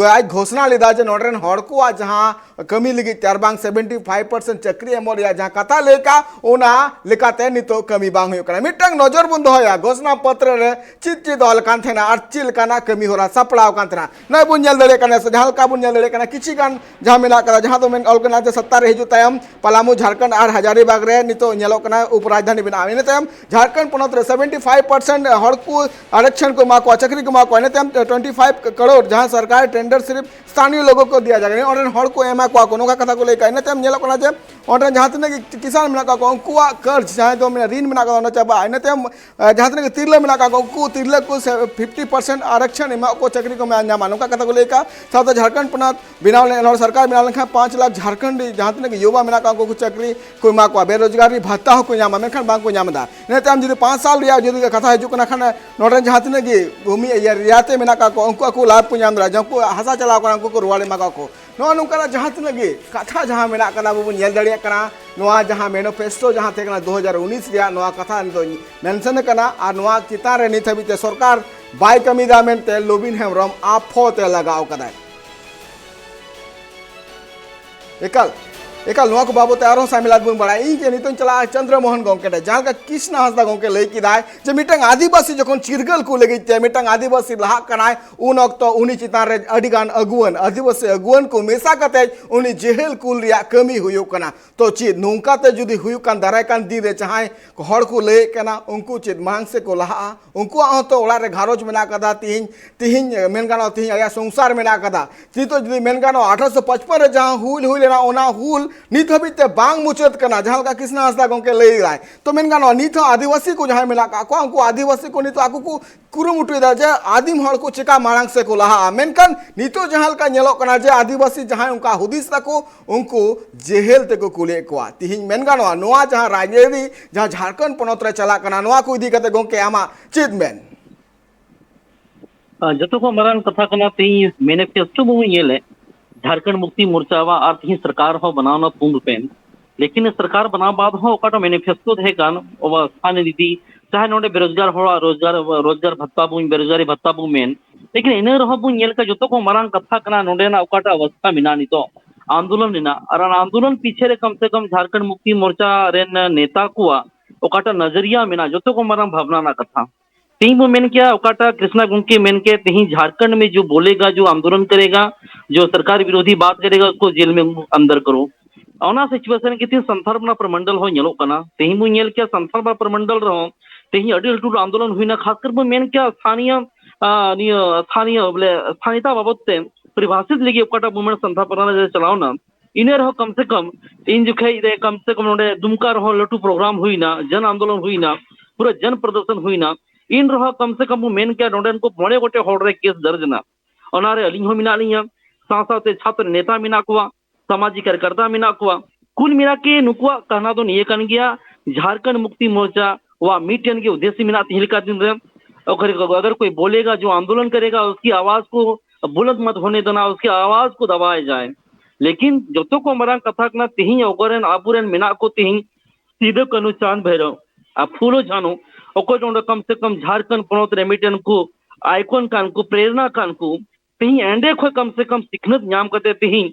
आज घोषणा लेदा जे नोडरेन हड़ को जहां कमी लगी त्यार बांग 75% चक्री एमोर या जहां कथा लेका ओना लेकाते नितो कमी बांग हुई कना मिटंग नजर बंद होया घोषणा पत्र रे चित चित ऑल कान थेना आर चिल काना कमी होरा सपड़ाव कान थेना नै बुन नेल दड़े कना से जहां का बुन नेल दड़े कना किछि गान जहां मेना करा जहां तो मेन ऑल कना जे सत्ता रे हिजु तायम पलामू झारखंड और हजारीबाग रे नितो नेलो कना उपराजधानी बना इन तायम झारखंड पोनत रे 75% हड़ को आरक्षण को मा को चक्री को मा को इन तायम 25 करोड़ जहां सरकार टेंडर सिर्फ स्थानीय लोगों को दिया जाएगा और हड़ को एमा को कोनो का कथा को लेका इन तायम नेलो कना जे और जहां तने किसान मेना का उनको कर्ज चाहे तो मेना ऋण मेना का चाबा इन तायम जहां तने तिरले मेना का उनको तिरले को 50% आरक्षण एमा को चक्री को मैं न्यामा का कथा को लेका साथ झारखंड पोनत बिना सरकार बिना लेखा 5 लाख झारखंड जहां तने युवा मेना का को चक्री को मा को बेरोजगारी भत्ता को न्यामा मेखन बांग को न्यामदा इन तायम जुदे 5 साल रिया जुदे कथा हिजु कना खाना नोडन जहां तने की भूमि रियाते मेना का उनको को लाभ को न्यामदा जको हसा चलाव कना को रुवाड़े मा को नो नुका जहां तने की कथा जहां मेना कना बुन नेल दड़िया कना नोआ जहां मैनिफेस्टो जहां थे कना 2019 रिया नोआ कथा नितो मेंशन कना और नोआ चितान रे नित हबीते सरकार बाय कमीदा मेनते लुबिन हेम्ब्रम आफोते लगाव कदा एकल नोआ को बाबते आरो सामिलात बुन बड़ा इन के नितन चला चंद्रमोहन गोंके जहां का कृष्णा हांसदा गोंके लई किदाय जे मिटंग आदिवासी जखन चिरगल को लगी ते मिटंग आदिवासी लहा कनाय उन वक्त उनी चितान रे अडिगान अगुवन आदिवासी अगुवन को मेसा कते उनी जेहेल कुल रिया कमी हुयो कना तो ची नोंका ते जुदी हुयो कान दाराय कान दिन रे चाहे हड़ को लई कना उनको चित मांग से को लहा उनको तो ओला रे घारोज मेना कदा तिहिन मेनगानो तिहिन आया संसार मेना कदा ची तो जुदी मेनगानो 1855 रे जहां हुल लेना ओना हुल नित हबीते बांग मुचत कना जहां का कृष्णा हांसदा गोंके लई राय तो मेनगानो नित आदिवासी को जहां मेना का को आदिवासी को नित आकु को कुरुमुटु दा जे आदिम हड़ को चिका मांग से को लहा मेनकान नितो जहां का नेलो कना जे आदिवासी जहां उनका हुदिस तको उनको जेहेल ते को कुले को तिहिन मेनगानो नोआ जहां राजनीति जहां झारखंड पोनत रे चला कना नोआ को इदी कते गोंके आमा चित मेन जतो को मरान कथा कना ती मैनिफेस्टो बु येले झारखंड मुक्ति मोर्चा वा अर्थ ही सरकार हो बनाना पूर्ण पेन लेकिन सरकार बना बाद हो ओकाटो मैनिफेस्टो थे कान ओ स्थानीय नीति चाहे नोडे बेरोजगार हो रोजगार भत्ता बु बेरोजगारी भत्ता बु मेन लेकिन इन रहो बु येल का जतो को मरान कथा कना नोडे ना ओकाटा अवस्था मिना नितो आंदोलन निना और आंदोलन पीछे रे कम से कम झारखंड मुक्ति मोर्चा रेन नेता को ओकाटा नजरिया मिना जतो को मरान भावना ना कथा तीन वो मेन क्या ओकाटा कृष्णा गुंके मेन के तीन झारखंड में जो बोलेगा जो आंदोलन करेगा जो सरकार विरोधी बात करेगा उसको जेल में अंदर करो औना सिचुएशन के तीन संथर्बना प्रमंडल हो नेलो कना तीन वो नेल क्या संथर्बना प्रमंडल रहो तीन अडी अल्टू आंदोलन हुई ना खासकर वो मेन क्या स्थानीय बोले स्थानीयता बाबत से परिभाषित लगी ओकाटा मूवमेंट संथर्बना चलाओ ना इन्हें रहो कम से कम इन जुखे कम से कम नोडे दुमका रहो लटू प्रोग्राम हुई ना जन आंदोलन हुई ना पूरा जन प्रदर्शन हुई ना इन रहा कम से कम मेन क्या नोडन को मोड़े गोटे हड़ रे केस दर्ज ना ओनारे अलिंग हो मिना लिया साथ छात्र नेता मिना को सामाजिक कार्यकर्ता मिना को कुल मिला के नुकुआ कहना तो ये कन गया झारखंड मुक्ति मोर्चा वा मीटियन के उद्देश्य मिना तिलका दिन रे अगर कोई बोलेगा जो आंदोलन करेगा उसकी आवाज को बुलंद मत होने देना उसकी आवाज को दबाया जाए लेकिन जो तो को मरा कथा कना तिहिं ओगरेन आबुरेन मिना को तिहिं सीधे कनु चांद भैरव आ फूलो जानो ओको कम से कम झारखंड पोनत रेमिटन को आइकॉन कान को प्रेरणा कान को तिहिं एंडे खो कम से कम सिखनत नाम करते तिहिं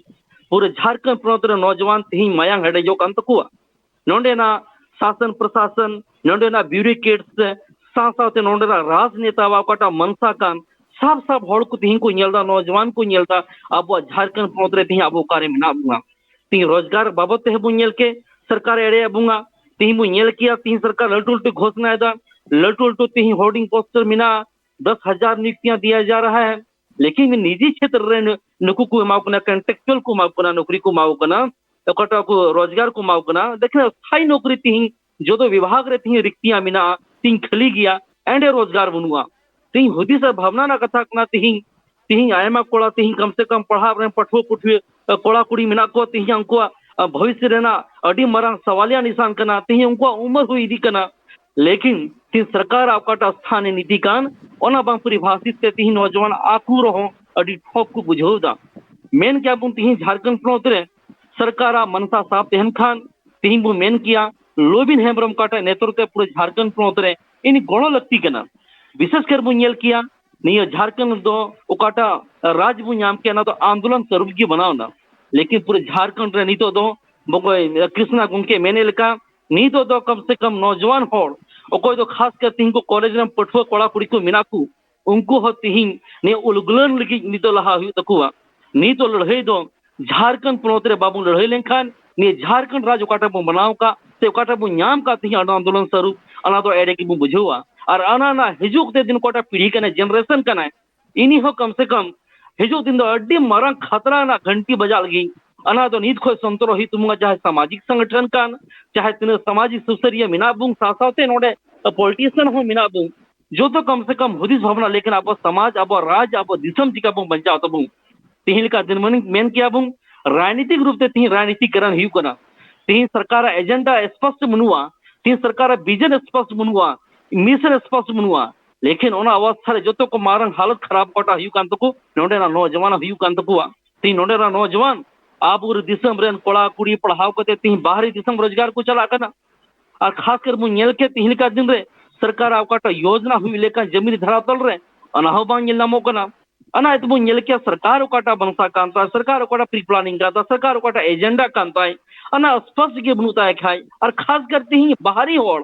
पूरे झारखंड पोनत रे नौजवान तिहिं मायांग हडे जो कान तको नोंडे ना शासन प्रशासन नोंडे ना ब्यूरोक्रेट्स साथ नोंडे ना राजनेता वाकटा मनसा कान सब हड़ को तिहिं को नेलदा नौजवान को नेलदा अब झारखंड पोनत रे तिहिं अब कारे मिना बुंगा तिहिं रोजगार बाबत ते बुनेल के सरकार एड़े बुंगा तिहिं बु नेल किया तिहिं सरकार लटू घोषणा दा लटू तिहिं होर्डिंग पोस्टर मिना 10,000 नियुक्तियां दिया जा रहा है लेकिन निजी क्षेत्र रे नुकु को माउकना कंट्रेक्चुअल को माउकना नौकरी को माउकना ओकटा को रोजगार को माउकना देखने स्थायी नौकरी तिहिं जो तो विभाग रे तिहिं रिक्तियां मिना तिहिं खली गया एंडे रोजगार बनुआ तिहिं हुदी से भावना ना कथा कना तिहिं आयमा कोड़ा तिहिं कम से कम पढ़ा रे पठो पुठवे कोड़ा कुड़ी मिना को तिहिं अंको भविष्य रेना अडी मरा सवालिया निशान कना तिहिं उनको उम्र हुई दी कना लेकिन ती सरकार आपका स्थानीय नीति कान ओना बांग परिभाषित ते ती नौजवान आकू रहो अडी ठोक को बुझौदा मेन क्या बुन ती झारखंड पोनोत रे सरकार मनसा साफ तेहन खान ती बु मेन किया लोबिन हेम्ब्रम काटा नेतृत्व पूरे झारखंड पोनोत रे इनी गणो लगती कना विशेष कर बु नेल किया निया झारखंड दो ओकाटा राज बु नाम के ना तो आंदोलन स्वरूप की बनावना लेकिन पूरे झारखंड रे नितो दो बगोय कृष्णा गुंके मेने लका नितो दो कम से कम नौजवान होड़ ओकोय दो खास कर तिंग को कॉलेज में पठुआ कोड़ा कुड़ी को मिनाकू उनको हो तिहिं ने उलगलन लगी नितो लहा हुई तकुआ नितो लड़ाई दो झारखंड पोनोत रे बाबू लड़ाई लेनखान ने झारखंड राज ओकाटा बु बनाव का से ओकाटा बु नाम का तिहिं आंदोलन स्वरूप अना तो एडे की बु बुझुआ और अना ना हिजुक ते दिन कोटा पीढ़ी कने जनरेशन कने इनी हो कम से कम हिजुक दिन दो अड्डी मारंग खतरा ना घंटी बजा लगी अना तो नीत खोय संतरो ही तुम चाहे सामाजिक संगठन कान चाहे तीन सामाजिक सुसरिया मिना बुंग सासाते नोडे पॉलिटिशियन हो मिना बुंग जो तो कम से कम हुदिस भावना लेकिन अब समाज अब राज अब दिसम टिका बुंग बंचाव तो बुंग तिहिल का दिन मेन किया बुंग राजनीतिक रूप से तिहि राजनीतिकरण ही कना तिहि सरकार एजेंडा स्पष्ट मनुआ तिहि सरकार विजन स्पष्ट मनुआ मिशन स्पष्ट मनुआ लेकिन ओना अवस्था रे जतो को मारंग हालत खराब कोटा हुई कान तको नोडे ना नौजवान हुई कान तको ती नोडे ना नौजवान आप दिसम रेन कोड़ा कुड़ी पढ़ाव कते ती बाहरी दिसम रोजगार को चला कना और खास कर मु नेल के तिहिल का दिन रे सरकार आवकाटा योजना हुई लेका जमीन धरातल रे अनाहो बांग नेल नामो कना अना इतबु नेल के सरकार ओकाटा बनसा कांता सरकार ओकाटा प्री प्लानिंग कांता सरकार ओकाटा एजेंडा कांता अना स्पष्ट के बनुता है खाई और खास कर ती बाहरी होड़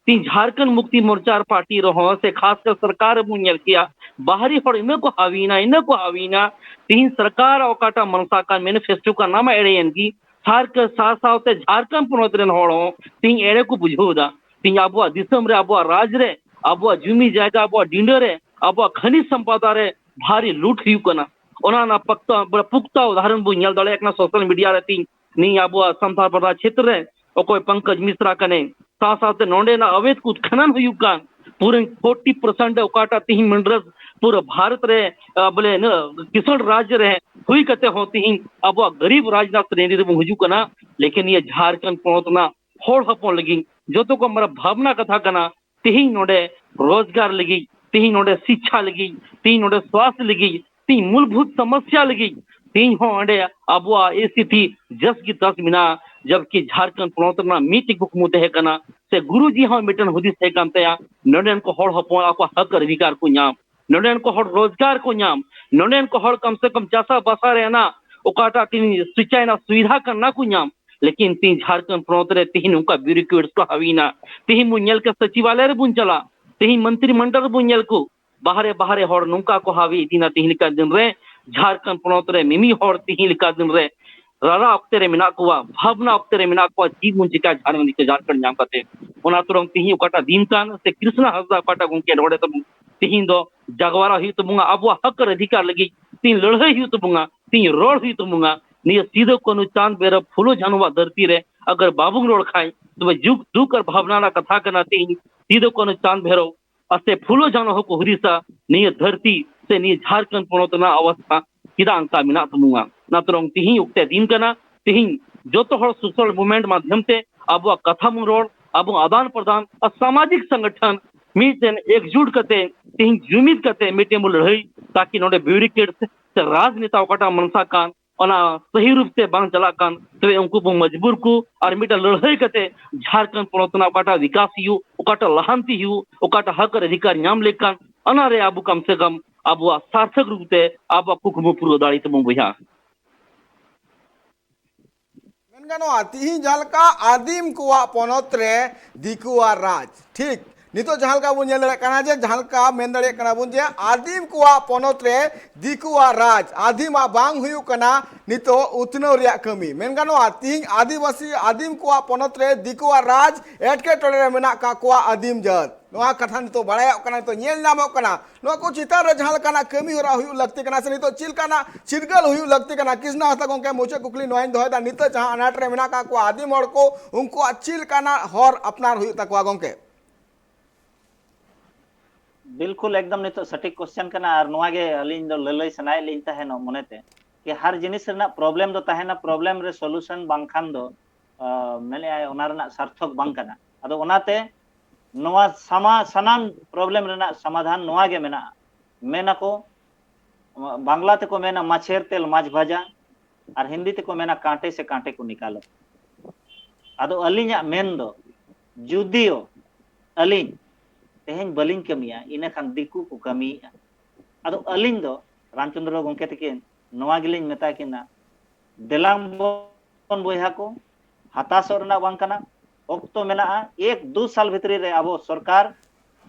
ती झारखंड मुक्ति मोर्चा पार्टी रहो से खासकर सरकार मुनियल किया बाहरी होड़ इन को हावीना ती सरकार ओकाटा मनसा का मैनिफेस्टो का नाम एड़ेन की सार के साथ साथ झारखंड पोनोत रेन होड़ ती एड़े को बुझोदा ती अबुआ दिसम रे अबुआ राज रे अबुआ जुमी जायगा अबुआ डिंडो रे अबुआ खनिज संपदा रे भारी लूट हुई कना ओना ना पुख्ता उदाहरण बु नेल दले एकना सोशल मीडिया रे ती नी अबुआ संथाल प्रदा क्षेत्र रे ओकोय पंकज मिश्रा कने साथ साथ नोंडे ना अवैध उत्खनन हुई कान पूरे 40% ओकाटा ती मिनरल्स पूरे भारत रे बोले न किसान राज्य रे हुई कते होती ही अब गरीब राज ना श्रेणी रे हुजू कना लेकिन ये झारखंड पोतना होड़ हपोन लगी जो तो को मरा भावना कथा कना ती नोडे रोजगार लगी ती नोडे शिक्षा लगी ती नोडे स्वास्थ्य लगी ती मूलभूत समस्या लगी ती हो अंडे अबुआ एसीटी जस की तस मिना जबकि झारखंड पोतना मीटिंग बुक मुते है कना से गुरुजी हो मिटन हुदिस है कांतया नोडेन को होड़ हपोन आपको हक अधिकार को नाम नोडेन को होड़ रोजगार को नाम नोडेन को होड़ कम से कम चासा बसा रहना ओकाटा तीन सिंचाई ना सुविधा करना को नाम लेकिन ती झारखंड पोतरे तीन उनका ब्यूरोक्रेट्स को हवीना ती मुन्यल के सचिवालय रे बुन चला ती मंत्रिमंडल बुन्यल को बाहरे होड़ नुका को हावी दीना तीन का दिन रे झारखंड पोतरे मिमी होड़ तीन का दिन रे रारा अक्तेरे मिना कुआ भावना अक्तेरे मिना कुआ जीव मुंजिका झारखंड के झारखंड नाम काते ओना तुरंग तिही ओकाटा दिन कान से कृष्णा हसदा ओकाटा गुंके रोडे तो तिही दो जगवारा हुई तो मुंगा अबुआ हक अधिकार लगी तीन लड़ाई हुई तो मुंगा तीन रोड हुई तो मुंगा निय सीधो कोनु चांद बेर फूलो जानवा धरती रे अगर बाबू रोड खाई तो जुग दुकर भावना ना कथा करना तीन सीधो कोनु चांद भेरो असे फूलो जानो हो को हुरिसा निय धरती से निय झारखंड पोतना अवस्था किदा अंका मिना तो मुंगा ना तुरंग तिही उक्ते दिन कना तिही जो तो हर सोशल मूवमेंट माध्यम से अब कथा मुरोड़ अब आदान प्रदान और सामाजिक संगठन मीटेन एकजुट करते तिही जुमित करते मीटे मुल रही ताकि नोडे ब्यूरोक्रेट्स से राजनेता ओकाटा मनसा कान ओना सही रूप से बांग चला कान तो उनको बो मजबूर को और मीटा लड़ाई करते झारखंड पोतना ओकाटा विकास यू ओकाटा लहांती यू ओकाटा हक अधिकार नाम लेकान अना रे अब कम से कम अब सार्थक रूप से अब कुकुम पूर्व दाड़ी तो बुझा तिही जलका आदिम कुआ पोनोत रे दिकुआ राज ठीक नितो जहालका बुन नेल दड़े कना जे जहालका मेन दड़े कना बुन जे आदिम कुआ पोनोत रे दिकुआ राज आदिमा बांग हुयु कना नितो उतनो रिया कमी मेन गानो तिही आदिवासी आदिम कुआ पोनोत रे दिकुआ राज एटके टोले रे मेना का कुआ आदिम जात नोआ कथा नितो बड़ाय कना तो नेल नामो कना नो को चितार रे जहालका कमी होरा हुयु लगते कना से नितो चिलकाना चिरगल हुयु लगते कना कृष्णा हता गोंके मोचे कुकली नोइन दोहदा नितो जहां अनाट रे मेना का कुआ आदिम हड़ को उनको चिलकाना हर अपनार हुयु तकवा गोंके बिल्कुल एकदम नहीं तो सटीक क्वेश्चन करना और नोआ गे अलिन दो ललई सनाय लिन ताहे नो मनेते कि हर जिनिस रना प्रॉब्लम दो ताहे ना प्रॉब्लम रे सॉल्यूशन बांखान दो मेले आय ओना रना सार्थक बांग कना अदो ओनाते नवा सनाम प्रॉब्लम रेना समाधान नवा गे मेना मेना को बांग्ला ते को मेना माछेर तेल माछ भाजा और हिंदी ते को मेना कांटे से कांटे को निकालो आदो अलिंगा मेन दो जुदियो अलिंग तेहें बलिंग कमिया इने खान दिकू को कमिया आदो अलिंग दो रामचंद्र गोंके तकिन नवा गिलिंग मेता किना देलांग बोन बोया को हताशो रना बांग कना ओक्तो मेना 1-2 साल भितरी रे अबो सरकार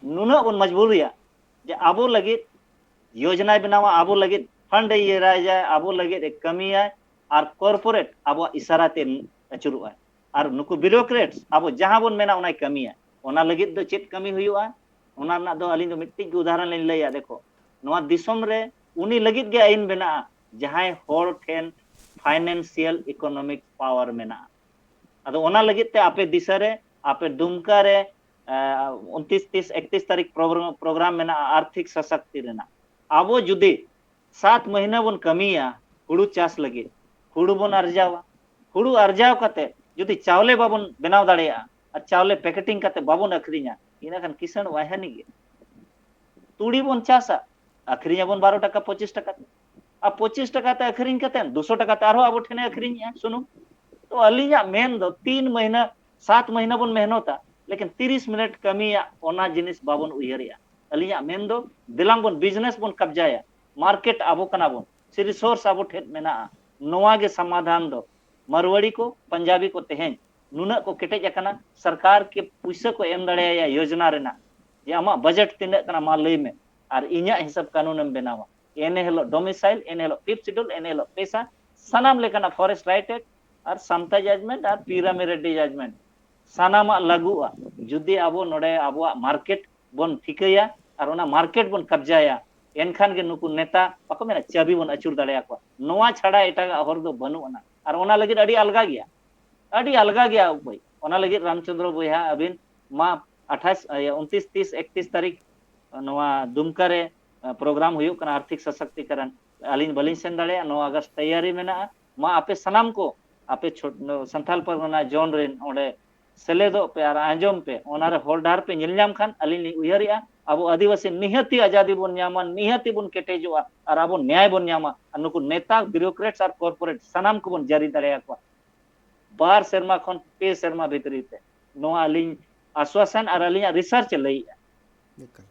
नुना बन मजबूरिया जे अबो लगी योजना बनावा अबो लगी फंड ये राजा अबो लगी एक कमी है और कॉर्पोरेट अबो इशारा ते अचुरुआ और नुकु ब्यूरोक्रेट्स अबो जहां बन मेना उना कमी है ओना लगी दो चेत कमी हुआ ओना ना दो अलिंग दो मिट्टी उदाहरण ले लैया देखो नवा दिसम रे उनी लगी गे आइन बना जहां होर ठेन फाइनेंशियल इकोनॉमिक पावर मेना अदो ओना लगी ते आपे दिशा रे आपे दुमका रे 29 30 31 तारीख प्रोग्राम मेना आर्थिक सशक्ति रेना आबो जुदी 7 महीना बन कमिया हुड़ू चास लगे हुड़ू बन अर्जावा हुड़ू अर्जाव कते जुदी चावले बाबन बनाव दाड़ेया और चावले पैकेटिंग कते बाबन अखरिया इना खान किसान वाहनी गे तुड़ी बन चासा अखरिया बन 12 टका 25 टका अब 25 टका ते अखरिंग कते 200 टका ते आरो आबो ठेने अखरिया सुनो तो अलिया मेन दो 3 महीना 7 महीना बन मेहनता लेकिन 30 मिनट कमिया ओना जिनिस बाबन उयरिया अलिया मेन दो दिलांग बन बिजनेस बन कब्जाया मार्केट आबो कना बन से रिसोर्स आबो ठेट मेना नोवा गे समाधान दो मरवाड़ी को पंजाबी को तेहें नुना को केटेज कना सरकार के पैसा को एम दड़ेया योजना रेना जे आमा बजट तिने कना मा लई में और इnya हिसाब कानून एम बनावा एने हेलो डोमिसाइल एने हेलो फिफ्थ शेड्यूल एने हेलो पैसा सनाम लेकना फॉरेस्ट राइट एक्ट और समता जजमेंट और पिरामिड जजमेंट सानामा लागुआ जुदी आबो नोडे आबो मार्केट बन ठिकया और ओना मार्केट बन कब्जाया एनखान गे नुकु नेता बाको मेना चाबी बन अचुर दाड़ेया को नोवा छाड़ा एटा हर दो बनुना और ओना लगी अड़ी अलगा गया भाई ओना लगी रामचंद्र बोया अबिन मा 28 29 30 31 तारीख नोवा दुमका रे प्रोग्राम हुयो कना आर्थिक सशक्तिकरण अलिन बलिन सेन दाड़ेया 9 अगस्त तैयारी मेना मा आपे सनाम को आपे संथाल परगना जोन रेन ओडे सेलेदो पे और आंजोम पे ओनारे होल्डार पे निलजाम खान अलिनी उयरिया अब आदिवासी निहती आजादी बन न्यामा निहती बन केटेजोआ और अब न्याय बन न्यामा अनुकु नेता ब्यूरोक्रेट्स और कॉर्पोरेट सनाम को बन जारी दाड़ेया को 12 शर्मा खन 2 शर्मा भितरी ते नोआ अलिन आश्वासन और अलिन रिसर्च लई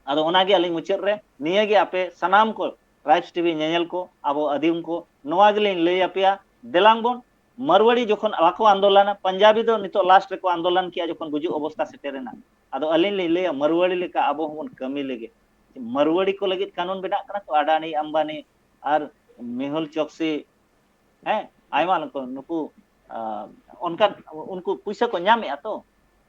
अदो ओनागे अलिन मुचर रे नियगे आपे सनाम को राइट्स टीवी नेनेल को अब अदिम को नोआ गेलिन लई आपिया देलांग बन मरवाड़ी जोखन आको आंदोलन पंजाबी दो नितो लास्ट रे को आंदोलन किया जोखन गुजु अवस्था सेटेरेना आदो अलिन ले मरवाड़ी लेका आबो हमन कमी लेगे मरवाड़ी को लगित कानून बेना कना तो अडानी अंबानी और मेहुल चौकसी हैं आयमा नुकु उनका उनको पैसा को न्यामे तो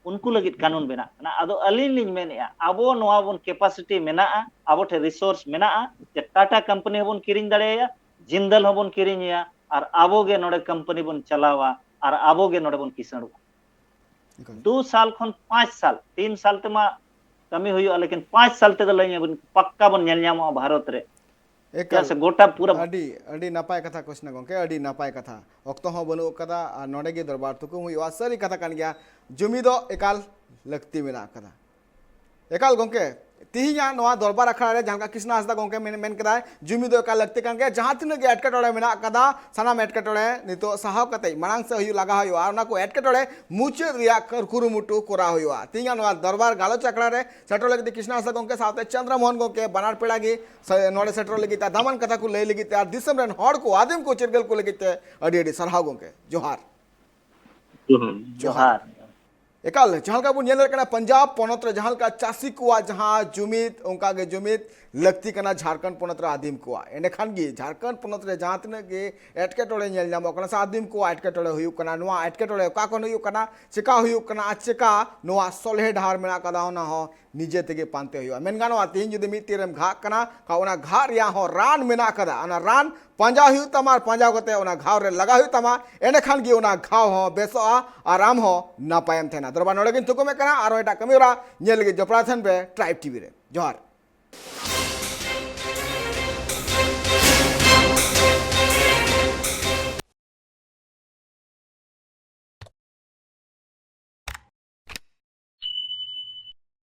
उनको लगित कानून बेना कना आदो अलिन लिन मेनेया आबो नोआ बन कैपेसिटी मेना आबो ठे रिसोर्स मेना जे टाटा कंपनी बन किरिंग दाड़ेया जिंदल बन किरिंगया और आबो गे नोडे कंपनी बन चलावा और आबो गे नोडे बन किसानवा 2 साल खन 5 साल 3 साल ते मा कमी हुई लेकिन 5 साल ते लई बन पक्का बन नेल न्यामा भारत रे एक से गोटा पूरा अडी नापाय कथा कृष्ण गोंके अडी नापाय कथा ओक्तो हो बनु कदा नोडे गे दरबार तुकु हुई सरी कथा कान गया जुमी दो एकाल लगती मेना कदा एकाल गोंके तिहिया नवा दरबार अखड़ा रे जहां कृष्ण हासदा गोंके मेन कदा जुमी दो एकाल लगती कान गया जहां तिन गे एटकटोड़े मेना कदा सानाम एटकटोड़े नितो साहाव कते मांग से हुई लगा हुआ ओना को एटकटोड़े मुचे रिया कुरुमुटु कोरा हुआ तिहिया नवा दरबार गालोच अखड़ा रे सेटो लगी कृष्ण हासदा गोंके साथे चंद्रमोहन गोंके बनार पेड़ा गे नोडे सेटो लगी दामन कथा को लई लगी ते आर दिसम रेन हड़ को आदिम को चिरगल को लगी ते अडी अडी सरहाव गोंके जोहार एकाल जहां का बुन पंजाब पनत रे जहां का चासी कुआ जहां जुमित उनका गे जुमित लगती कना झारखंड पनत रे आदिम कुआ एने खान गे झारखंड पनत रे जहां तने गे एटकेटोड़े नेल नामो कना सा आदिम कुआ एटकेटोड़े हुयु कना नोआ एटकेटोड़े का कोन हुयु कना चिका हुयु कना आचेका नोआ सोलहे ढार मेना कदा होना हो निजे तेगे पानते हुयु मेन गानो तीन जुदी मिद तीरम घा कना का ओना घा रिया हो रान मेना कदा ओना रान पंजा हुयु तमार पंजा कते ओना घाव रे लगा हुयु तमा एने खान गे ओना घाव हो बेसोआ आराम हो नापायम थेना दरबा नोडे किन तुको में कना आरो एटा कमिरा नेल गे जपराथन पे ट्राइब टीवी रे जोहार।